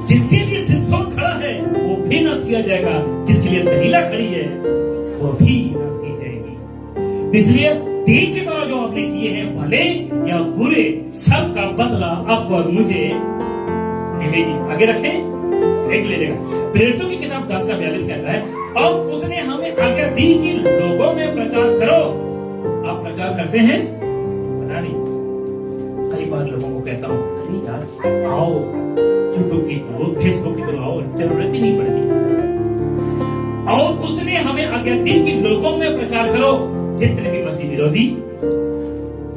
जिसके लिए सिमसोन खड़ा है वो भी नाश किया जाएगा, जिसके लिए दलीला खड़ी है वो भी नाश की जाएगी। इसलिए देह के द्वारा जो आपने किए हैं, भले या बुरे, सबका बदला आपको और मुझे मिलेगी। आगे रखें, देख लीजिएगा। प्रेरितों की किताब 10:42 कहता है, और उसने हमें आज्ञा दी कि लोगों में प्रचार करो। आप प्रचार करते हैं? पता नहीं। कई बार लोगों को कहता हूं, अरे यार आओ यूट्यूब की करो, फेसबुक की करो, आओ, जरूरत ही नहीं पड़ती। और उसने हमें आज्ञा दी कि लोगों में प्रचार करो। जितने भी मसीह विरोधी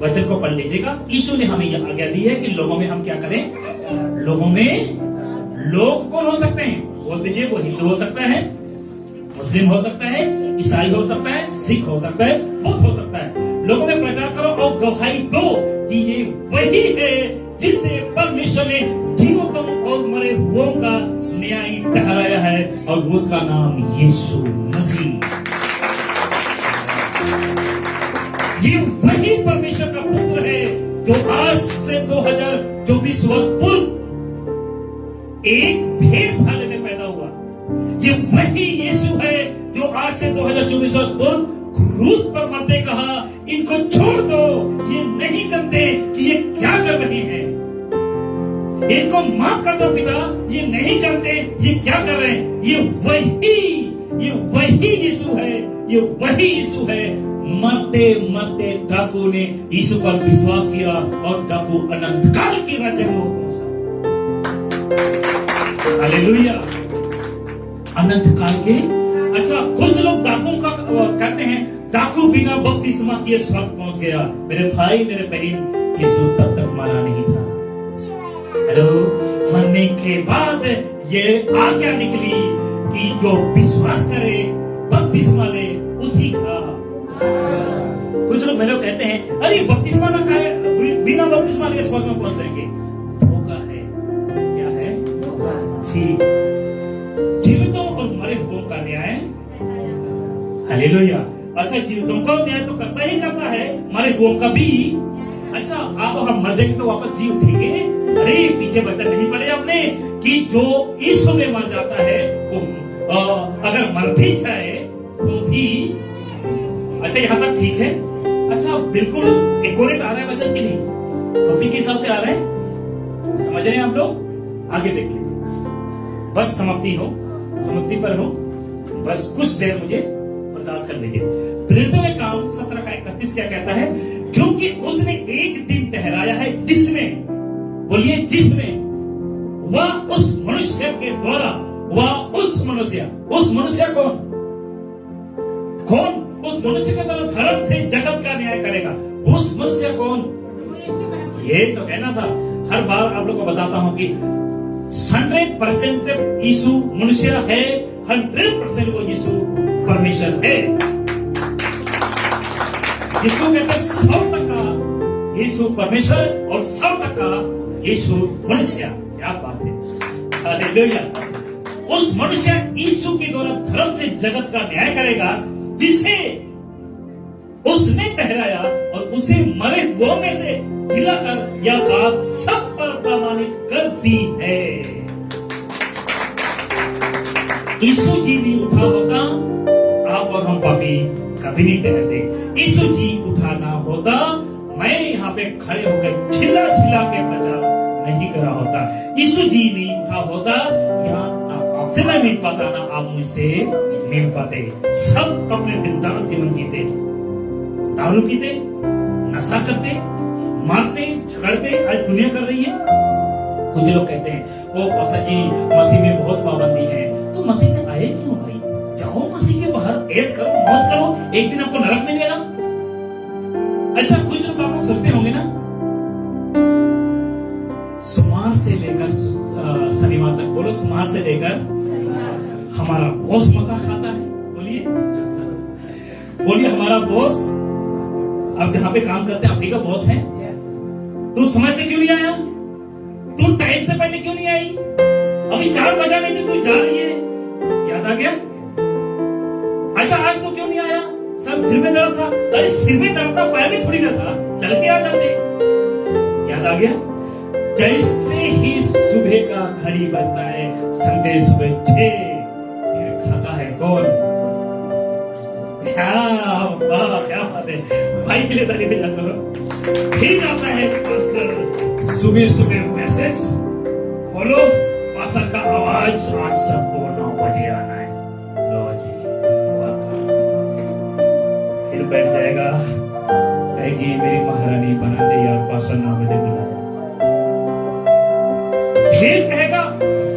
वचन को पढ़ लीजिएगा, यीशु ने हमें यह आज्ञा दी है कि लोगों में हम क्या करें? लोगों में लोग कौन हो सकते हैं? बोल दीजिए। वो हिंदू हो सकता है, मुस्लिम हो सकता है, ईसाई हो सकता है, सिख हो सकता है, बौद्ध हो सकता है। लोगों में प्रचार करो और गवाही दो कि ये वही है जिससे परमेश्वर ने जीवों और मरे हुओं का न्याय ठहराया है, और उसका नाम यीशु मसीह। ये वही परमेश्वर का पुत्र है जो आज से 2024 वर्ष पूर्व एक भेड़शाले में पैदा हुआ। ये वही यीशु है जो आज से 2024 वर्ष पूर्व क्रूस पर मरते कहा, इनको छोड़ दो, ये नहीं जानते कि ये क्या कर रहे हैं। इनको माफ कर दो पिता, ये नहीं जानते ये क्या कर रहे हैं। ये वही यीशु है, ये वही यीशु है। मरते मरते डाकू ने यीशु पर विश्वास किया और डाकू अनंत काल की राज्य में पहुंचा। हालेलुया। अनंत काल के। अच्छा, कुछ लोग डाकू का कहते हैं डाकू बिना बपतिस्मा किए स्वर्ग पहुंच गया। मेरे भाई, मेरे बहन, यीशु तब तक मरा नहीं था। हेलो। मरने के बाद ये आज्ञा निकली कि जो विश्वास करे, बपतिस्मा ले, उसी का। कुछ लोग मेरे कहते हैं, अरे बपतिस्मा ना खाए, बिना बपतिस्मा लिए स्वर्ग में पहुंच जाएंगे। धोखा है। क्या है? ठीक। जीवितों और मरे हुओं का न्याय। हालेलुया। अच्छा, जीवितों का न्याय तो करता ही करता है, मरे हुओं का भी। अच्छा, आप हम मर जाएंगे तो वापस जी उठेंगे? अरे पीछे वचन नहीं पढ़े आपने कि जो यीशु में मर जाता है वो अगर मर भी जाए तो भी। अच्छा, यहां तक ठीक है। अच्छा, बिल्कुल एकोरेट आ रहा है वचन की नहीं? टॉपिक के हिसाब से आ रहा है? समझ रहे हैं आप लोग? आगे देख लीजिए। बस समाप्ति पर हो, बस कुछ देर मुझे बर्दाश्त कर लीजिए। प्रेरितों के काम 17:31 क्या कहता है? क्योंकि उसने एक दिन ठहराया है जिसमें, बोलिए जिसमें, वह उस मनुष्य के द्वारा, वह उस मनुष्य कौन? उस मनुष्य के द्वारा धर्म से जगत का न्याय करेगा। उस मनुष्य कौन? ये तो कहना था। हर बार आप लोग को बताता हूं कि 100% यीशु मनुष्य है, 100% वो यीशु परमेश्वर है। जिसको कहते हैं 100% यीशु परमेश्वर और 100% यीशु मनुष्य। क्या बात है, हालेलुया। उस मनुष्य यीशु के द्वारा धर्म से जगत का न्याय करेगा, जिसे उसने ठहराया और उसे मरे हुओं में से जिलाकर यह बात सब पर प्रमाणित कर दी है। यीशु जी भी उठा होता, आप और हम पापी कभी नहीं ठहरते। यीशु जी उठाना होता, मैं यहाँ पे खड़े होकर चिल्ला चिल्ला के प्रचार नहीं करा होता। यीशु जी नहीं उठा होता, यहाँ आपसे मैं मिल पाता, ना आप मुझसे मिल पाते। सब अपने बिंदास जीवन जीते, दारू पीते, नशा करते, मारते, झगड़ते। आज दुनिया कर रही है। कुछ लोग कहते हैं वो पासा जी मसीह में बहुत पाबंदी है, तो मसीह में आए क्यों भाई? जाओ मसीह के बाहर ऐश करो, मौज करो, एक दिन आपको नरक मिलेगा। अच्छा, कुछ लोग आप सोचते होंगे ना, सोमवार से लेकर शनिवार तक, बोलो सोमवार से लेकर हमारा बॉस मता खाता है। बोलिए बोलिए, हमारा बॉस, आप जहां पे काम करते हैं आप ही का बॉस है। तू समय से क्यों नहीं आया? तू टाइम से पहले क्यों नहीं आई? अभी 4 बजा नहीं थे, तू जा रही है। याद आ गया? अच्छा, आज तू क्यों नहीं आया? सर सिर में दर्द था। अरे सिर में दर्द था, पहले थोड़ी ना था, चल के आ जाते। याद आ गया? जैसे ही सुबह का घड़ी बजता है, संडे सुबह 6, फिर खाता है कौन? क्या बात है, भाई के लिए तारीफ करो। फिर आता है पास्टर, सुबह सुबह मैसेज खोलो, पास्टर का आवाज, आज सबको 9 बजे आना है। लो जी, फिर बैठ जाएगा, कहेगी मेरी महारानी बना दे यार, पास्टर 9 बजे बुलाया। फिर कहेगा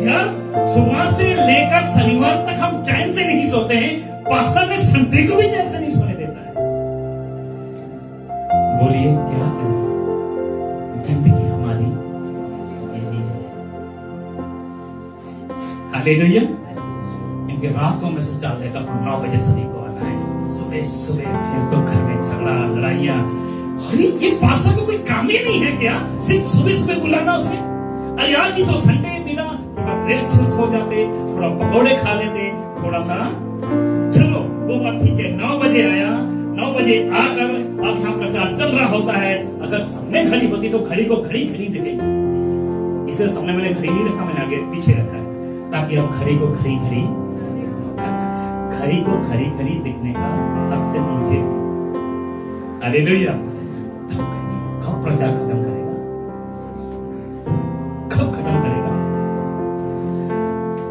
यार सोमवार से लेकर शनिवार तक हम चैन से नहीं सोते हैं, पास्टर ने संडे को भी चैन से नहीं सोने देता है। बोलिए क्या करें? जिंदगी हमारी यही है। हालेलुया। क्योंकि रात को मैसेज डाल देता हूं 9 बजे सभी को आना है, सुबह सुबह फिर तो घर में झगड़ा लड़ाइयां। अरे ये पास्टर को कोई काम ही नहीं है क्या? सिर्फ सुबह सुबह बुलाना उसने। अरे यार जी, तो संडे मिला, थोड़ा रेस्ट हो जाते, थोड़ा पकौड़े खा लेते, थोड़ा सा, चलो वो बात ठीक है। 9 बजे आया, 9 बजे आकर अब यहाँ प्रचार चल रहा होता है। अगर सामने खड़ी होती तो घड़ी को घड़ी खरीद गई, इसलिए सामने मैंने घड़ी नहीं रखा, मैंने आगे पीछे रखा है, ताकि अब घड़ी को घड़ी दिखने का हक से मुझे। हालेलुया। कब प्रचार खत्म करेगा? कब खत्म करेगा?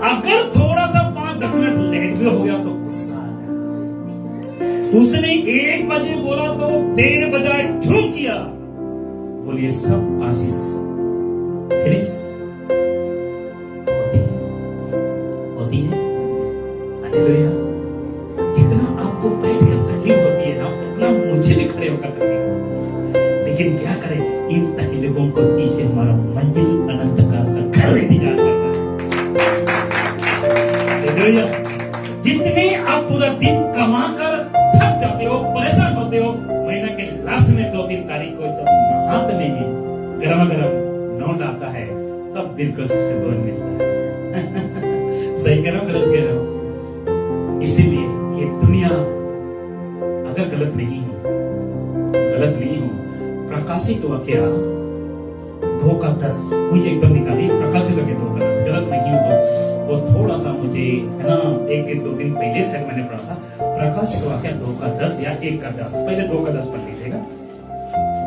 अगर थोड़ा सा 5-10 मिनट लेट भी हो गया तो गुस्सा आ गया। उसने 1 बजे बोला तो 1:30 बजाय क्यों किया? बोलिए सब आशीष फिनिश होती है। हालेलुया। जितना आपको बैठकर तकलीफ होती है ना, उतना मुझे भी खड़े होकर तकलीफ होती है। लेकिन क्या करें, इन तकलीफों को पीछे हमारा मंजिल अनंत काल का घर इंतजार करता है। जितने आप पूरा दिन कमा कर थक जाते हो, परेशान होते हो, महीना के लास्ट में 2-3 तारीख को जब हाथ में गरम नोट आता है, तब दिल को सुकून मिलता है। सही कह रहा हूं, गलत कह रहा हूं? इसीलिए ये दुनिया अगर गलत नहीं हो, प्रकाशित वाक्य 2:10, कोई एकदम निकाली, प्रकाशित वाक्य 2:10, गलत नहीं हो तो वो थोड़ा सा मुझे है ना, 1-2 दिन पहले शायद मैंने पढ़ा था। प्रकाशित वाक्य 2:10 या 1:10, पहले 2:10 पढ़ लीजिएगा।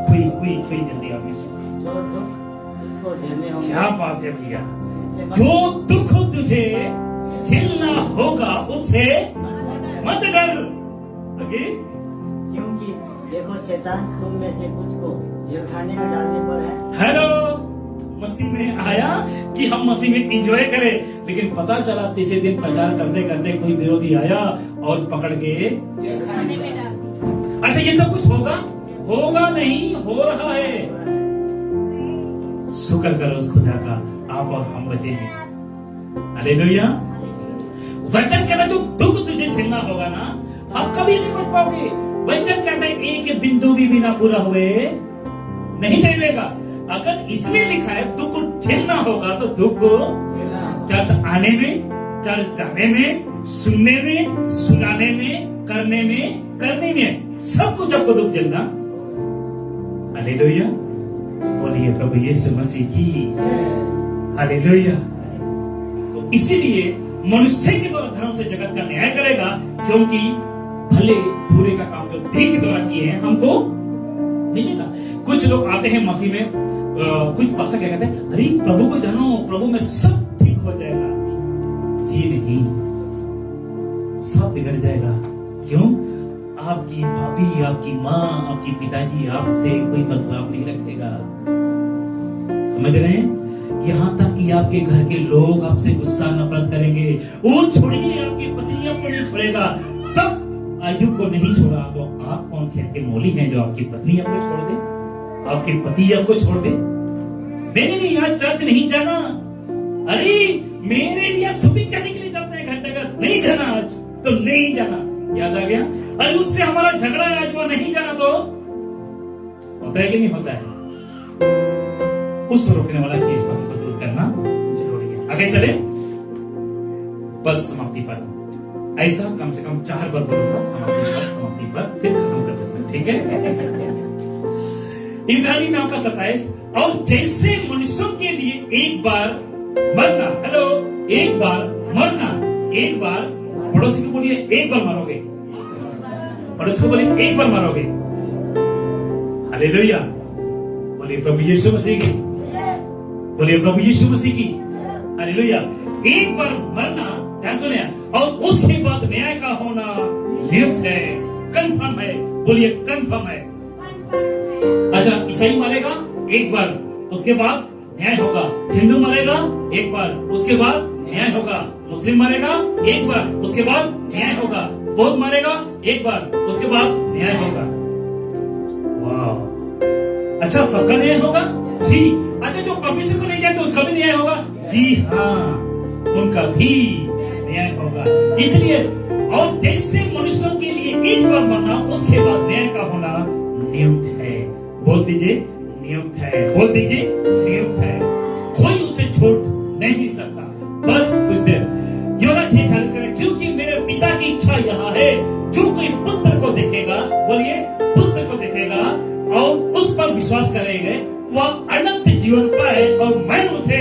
कोई जल्दी आप क्या बात है भैया? जो दुख तुझे झेलना होगा उससे मत डर। आगे, क्योंकि देखो शैतान तुम में से कुछ को जेलखाने में डालने पर है। हेलो, मसीह में आया कि हम मसीह में एंजॉय करें, लेकिन पता चला तीसरे दिन प्रचार करते करते कोई विरोधी आया और पकड़ के जेलखाने में डाल दिया। अच्छा, ये सब कुछ होगा? होगा नहीं, हो रहा है। शुक्र करो उस खुदा का, आप और हम बचेंगे। हालेलुया। वचन कहता है जो दुख तुझे झेलना होगा ना, आप कभी नहीं बच पाओगे। वचन कहता है एक बिंदु भी बिना पूरा हुए नहीं ठहरेगा। अगर इसमें लिखा है दुख को झेलना होगा, तो दुख को चर्च आने में, चर्च जाने में, सुनने में, सुनाने में, करने में सब कुछ आपको दुख झेलना। हालेलुया। बोलिए प्रभु यीशु मसीह की हालेलुया। तो इसीलिए मनुष्य के द्वारा धर्म से जगत का न्याय करेगा, क्योंकि भले बुरे का काम जो देह के द्वारा किए हैं हमको मिलेगा। कुछ लोग आते हैं मसीह में, कुछ पास्टर क्या कहते हैं, अरे प्रभु को जानो, प्रभु में सब ठीक हो जाएगा। जी नहीं, सब बिगड़ जाएगा। क्यों? आपकी भाभी, आपकी माँ, आपकी पिताजी आपसे कोई बदलाव नहीं रखेगा। समझ रहे हैं? यहाँ तक कि आपके घर के लोग आपसे गुस्सा नफरत करेंगे। वो छोड़िए, आपकी पत्नी आपको नहीं छोड़ेगा। तब अय्यूब को नहीं छोड़ा, तो आप कौन खेत के मोली हैं जो आपकी पत्नी आपको छोड़ दे, आपके पति आपको छोड़ दे? नहीं, आज चर्च नहीं जाना। अरे मेरे लिए शॉपिंग करने के लिए जाते हैं घंटे का, नहीं जाना आज तो नहीं जाना। याद आ गया? अरे उससे हमारा झगड़ा है आज, वो नहीं जाना तो होता है कि नहीं होता है? उस रोकने वाला चीज को हमको दूर करना जरूरी है। आगे चले, बस समाप्ति पर ऐसा कम से कम 4 बार बोलूंगा, समाप्ति पर फिर खत्म कर देते हैं, ठीक है? इब्रानी नाम का 27, और जैसे मनुष्यों के लिए एक बार मरना, हेलो, एक बार मरना, एक बार, पड़ोसी को बोलिए एक बार मारोगे, पड़ोसी को बोलिए एक बार मारोगे। हालेलुया। बोलिए प्रभु यीशु मसीह की, बोलिए प्रभु यीशु मसीह की हालेलुया। एक बार मरना, ध्यान सुनिए, और उसके बाद न्याय का होना नियुक्त है, कंफर्म है। बोलिए कंफर्म है। अच्छा, ईसाई मरेगा एक बार, उसके बाद न्याय होगा। हिंदू मरेगा एक बार, उसके बाद न्याय होगा। मुस्लिम मरेगा एक बार, उसके बाद न्याय होगा। बौद्ध मरेगा एक बार, उसके बाद न्याय होगा। वाह, अच्छा, सबका न्याय होगा जी। अच्छा, जो परमेश्वर को नहीं जानते उसका भी न्याय होगा जी। हाँ, उनका भी न्याय होगा। इसलिए, और जैसे मनुष्यों के लिए एक बार मरना, उसके बाद न्याय का होना नियुक्त है। बोल दीजिए नियुक्त है, बोल दीजिए नियुक्त है। कोई उसे छोड़ नहीं सकता। बस कुछ देर योना 6:40 करें, क्योंकि मेरे पिता की इच्छा यहाँ है, जो कोई पुत्र को देखेगा, बोलिए पुत्र को देखेगा और उस पर विश्वास करेंगे, वह अनंत जीवन पाए, और मैं उसे,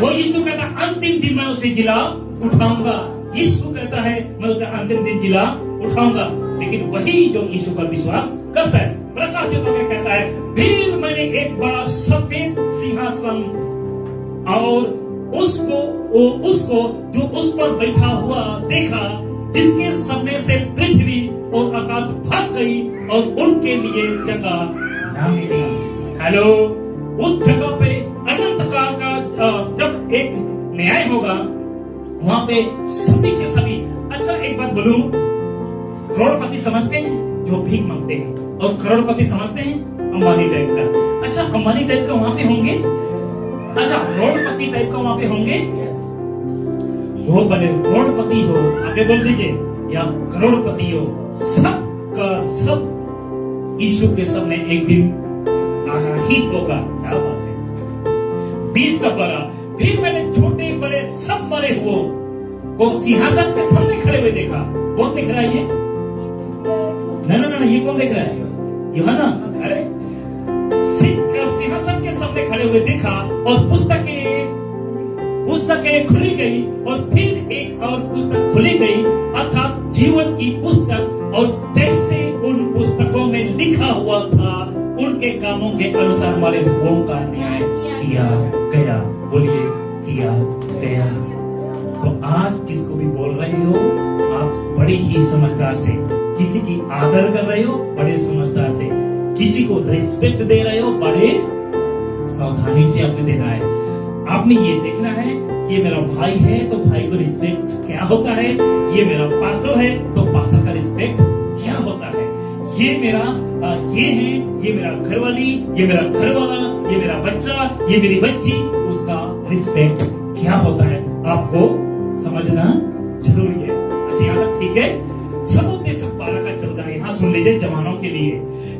वो यीशु कहता है अंतिम दिन मैं उसे जिला उठाऊंगा। यीशु कहता है मैं उसे अंतिम दिन जिला उठाऊंगा। लेकिन वही जो यीशु पर विश्वास करता है, प्रकाशित होकर कहता है, फिर मैंने एक बड़ा सफेद सिंहासन और उसको जो उस पर बैठा हुआ देखा, जिसके सामने से पृथ्वी और आकाश भाग गई और उनके लिए जगह न मिली। हेलो, उस जगह पे अनंत काल का जब एक न्याय होगा, वहां पे सभी के सभी, अच्छा एक बात बोलूं, करोड़पति समझते हैं जो भीख मांगते हैं, और करोड़पति समझते हैं अंबानी टाइप का। अच्छा, अंबानी टाइप का वहां पे होंगे, अच्छा करोड़पति टाइप का वहां पे होंगे। वो भले करोड़पति हो, आगे बोल दीजिए, या करोड़पति हो, सब का सब यीशु के सामने एक दिन आना ही होगा। क्या बात है। 20 का परा, फिर मैंने छोटे बड़े सब मरे हुए को सिंहासन के सामने खड़े हुए देखा। कौन देख रहा है ये? ना, ये कौन देख रहा है? यूहन्ना। अरे सिंहासन के सामने खड़े हुए देखा, और पुस्तकें खुली गई, और फिर एक और पुस्तक खुली गई, अर्थात जीवन की पुस्तक, और जैसे उन पुस्तकों में लिखा हुआ था, उनके कामों के अनुसार हमारे हुओं का न्याय किया गया। बोलिए किया गया। तो आज किसको भी बोल रहे हो आप बड़े ही समझदार से, किसी की आदर कर रहे हो बड़े समझदार से, किसी को रिस्पेक्ट दे रहे हो बड़े सावधानी से आपने देना है। आपने ये देखना है कि ये मेरा भाई है तो भाई को रिस्पेक्ट क्या होता है, ये मेरा पास्टर है तो पास्टर का रिस्पेक्ट क्या होता है, ये मेरा ये है, ये मेरा घरवाली, ये मेरा घरवाला, ये मेरा बच्चा, ये मेरी बच्ची, उसका रिस्पेक्ट क्या होता है आपको समझना जरूरी है। अच्छा यहाँ तक ठीक है। समुद्र 12 का 14 यहाँ सुन लीजिए जवानों के लिए,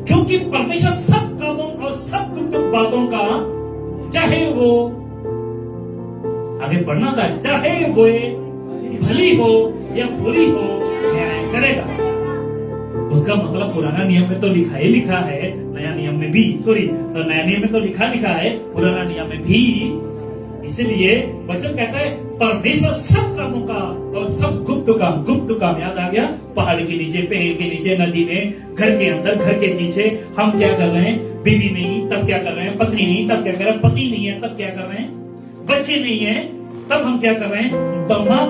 क्योंकि परमेश्वर सब कामों और सब गुप्त बातों का, चाहे वो आगे बढ़ना था, चाहे वो भली हो या बुरी हो, न्याय करेगा। उसका मतलब पुराना नियम में तो लिखा ही लिखा है, नया नियम में भी, नया नियम में तो लिखा है, पुराना नियम में भी। इसलिए वचन कहता है परमेश्वर सब कामों का और सब गुप्त काम याद आ गया। पहाड़ के नीचे, पेड़ के नीचे, नदी में, घर के अंदर, घर के पीछे हम क्या कर रहे हैं? बीवी नहीं तब क्या कर रहे हैं? पत्नी नहीं तब क्या कर रहे हैं? पति नहीं है तब क्या कर रहे हैं? बच्चे नहीं है तब हम क्या कर रहे हैं? माँ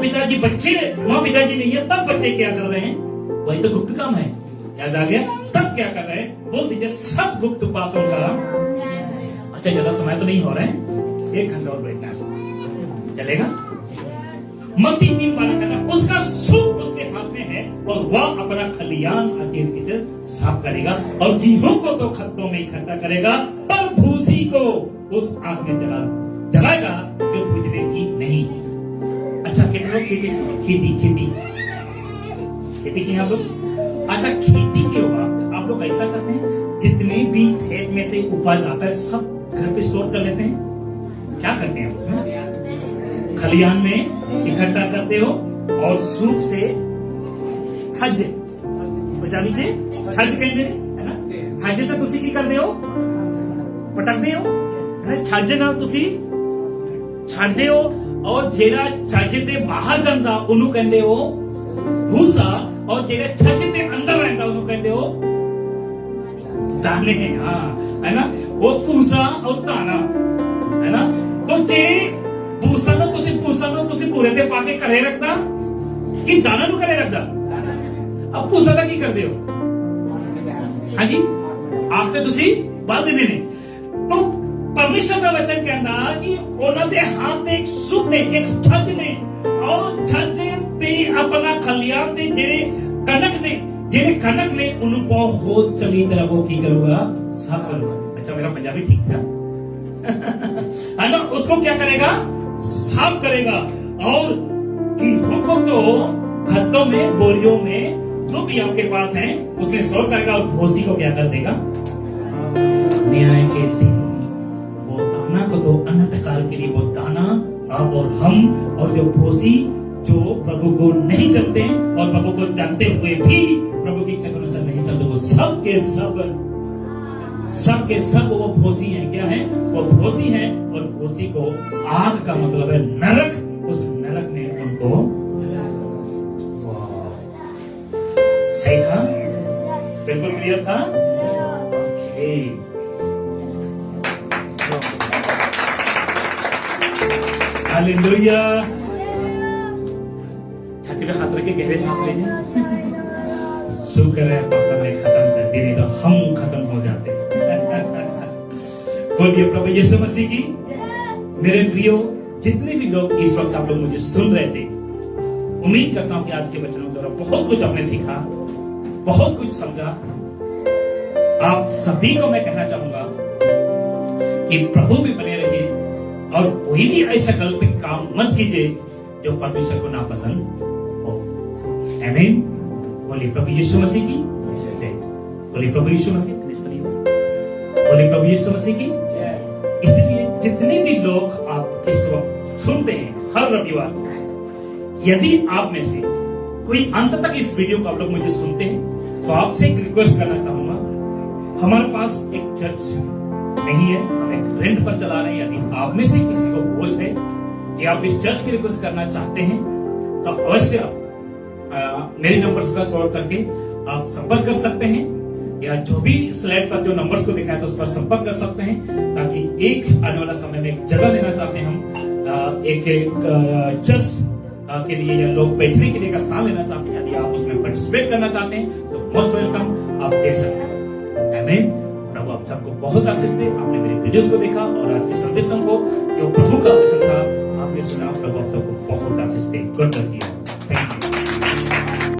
पिताजी नहीं है तब बच्चे क्या कर रहे हैं? वही तो गुप्त काम है। याद आ गया? तब क्या कर रहे हैं? बोल दीजिए सब गुप्त बातों का। अच्छा ज्यादा समय तो नहीं हो रहा है, 1 घंटा और बैठना है, चलेगा? मत्ती 3:12 कहता उसका सूप उसके हाथ में है और वह अपना खलियान आगे साफ करेगा और गेहूं को तो खत्तों में इकट्ठा करेगा, पर भूसी को उस आग में जलाएगा जो बुझने की नहीं। अच्छा कितने लोग खेती की आप लोग? अच्छा खेती के बाद आप लोग ऐसा करते हैं, जितने भी खेत में से उपज आता है सब घर पे स्टोर कर लेते हैं? क्या करते हैं उसमें? खलियान में इकट्ठा करते हो और सूप से छज बचा लीजिए, छज कहते हैं ना, छज तो तुसी की करते हो, पटकते हो है, छज ना तुसी छाड़ते हो, और जेरा छज ते बाहर ਜਾਂਦਾ ਉਹਨੂੰ ਕਹਿੰਦੇ ਹੋ भूसा, और जेरा छज ते अंदर रहता ਉਹਨੂੰ ਕਹਿੰਦੇ हो दाने। हाँ है ना, वो भूसा और दाना है ना। तो जे भूसा ना तुसी पूरे ते पाके घरे रखदा कि दाना नु घरे रखदा? अब भूसा दा की करदे हो? हाँ जी, आप ते तुसी बाल देने ने। तो परमेश्वर का वचन कहता कि उन्होंने हाथ में एक सूप ने, एक छज ने, और छज ते अपना खलियान ते जेरे कनक ने उन्हें बहुत चली तरह वो की करूंगा, साफ करूंगा। अच्छा मेरा पंजाबी ठीक था है ना। उसको क्या करेगा? साफ करेगा, और गेहूं को तो खत्तों में, बोरियों में, जो भी आपके पास है उसमें स्टोर करेगा, और भूसी को क्या कर देगा? न्याय के दिन वो दाना को तो अनंत काल के लिए वो दाना आप और हम, और जो भूसी जो प्रभु को नहीं जानते और प्रभु को जानते हुए भी प्रभु की इच्छा के अनुसार नहीं चलते, वो सब के सब वो भूसी हैं। क्या है? वो भूसी हैं, और भूसी को आग का मतलब है नरक। उस नरक ने उनको सही था, बिल्कुल क्लियर था। हालेलुया। छाती पे हाथ रखे गहरे सांस लीजिए। शुक्र है पसंद ने खत्म कर दी, नहीं तो हम खत्म हो जाते। बोलिए प्रभु यीशु मसीह की। मेरे प्रियो, जितने भी लोग इस वक्त आप लोग मुझे सुन रहे थे, उम्मीद करता हूं कि आज के वचनों द्वारा बहुत कुछ आपने सीखा, बहुत कुछ समझा। आप सभी को मैं कहना चाहूंगा कि प्रभु भी बने रहिए, और कोई भी ऐसा गलत काम मत कीजिए जो परमेश्वर को नापसंद हो। आमीन। बोलिए प्रभु यीशु मसीह की। बोलिए प्रभु यीशु मसीह की। बोलिए प्रभु यीशु मसीह की। इसलिए जितने भी लोग आप इस वक्त सुनते हैं हर रविवार को, यदि आप में से कोई अंत तक इस वीडियो को आप लोग मुझे सुनते हैं, तो आपसे एक रिक्वेस्ट करना चाहूंगा। हमारे पास एक चर्च नहीं है, हम एक रेंट पर चला रहे हैं। यदि आप में से किसी को बोझ है कि आप इस चर्च की रिक्वेस्ट करना चाहते हैं, तो अवश्य मेरे नंबर्स पर कॉल करके आप संपर्क कर सकते हैं, या जो भी स्लाइड पर जो नंबर्स को दिखाया तो उस पर संपर्क कर सकते हैं, ताकि एक आने वाला समय में एक जगह लेना चाहते हैं हम, एक चर्च के लिए, या लोग बैठने के लिए एक स्थान लेना चाहते हैं। यदि आप उसमें पार्टिसिपेट करना चाहते हैं तो मोस्ट वेलकम, आप दे सकते हैं। आमीन। प्रभु आप सबको बहुत आशीष दे। आपने मेरे वीडियोस को देखा और आज के संदेशों को जो प्रभु का वचन था आपने सुना, प्रभु आप सबको बहुत आशीष दे। God bless you.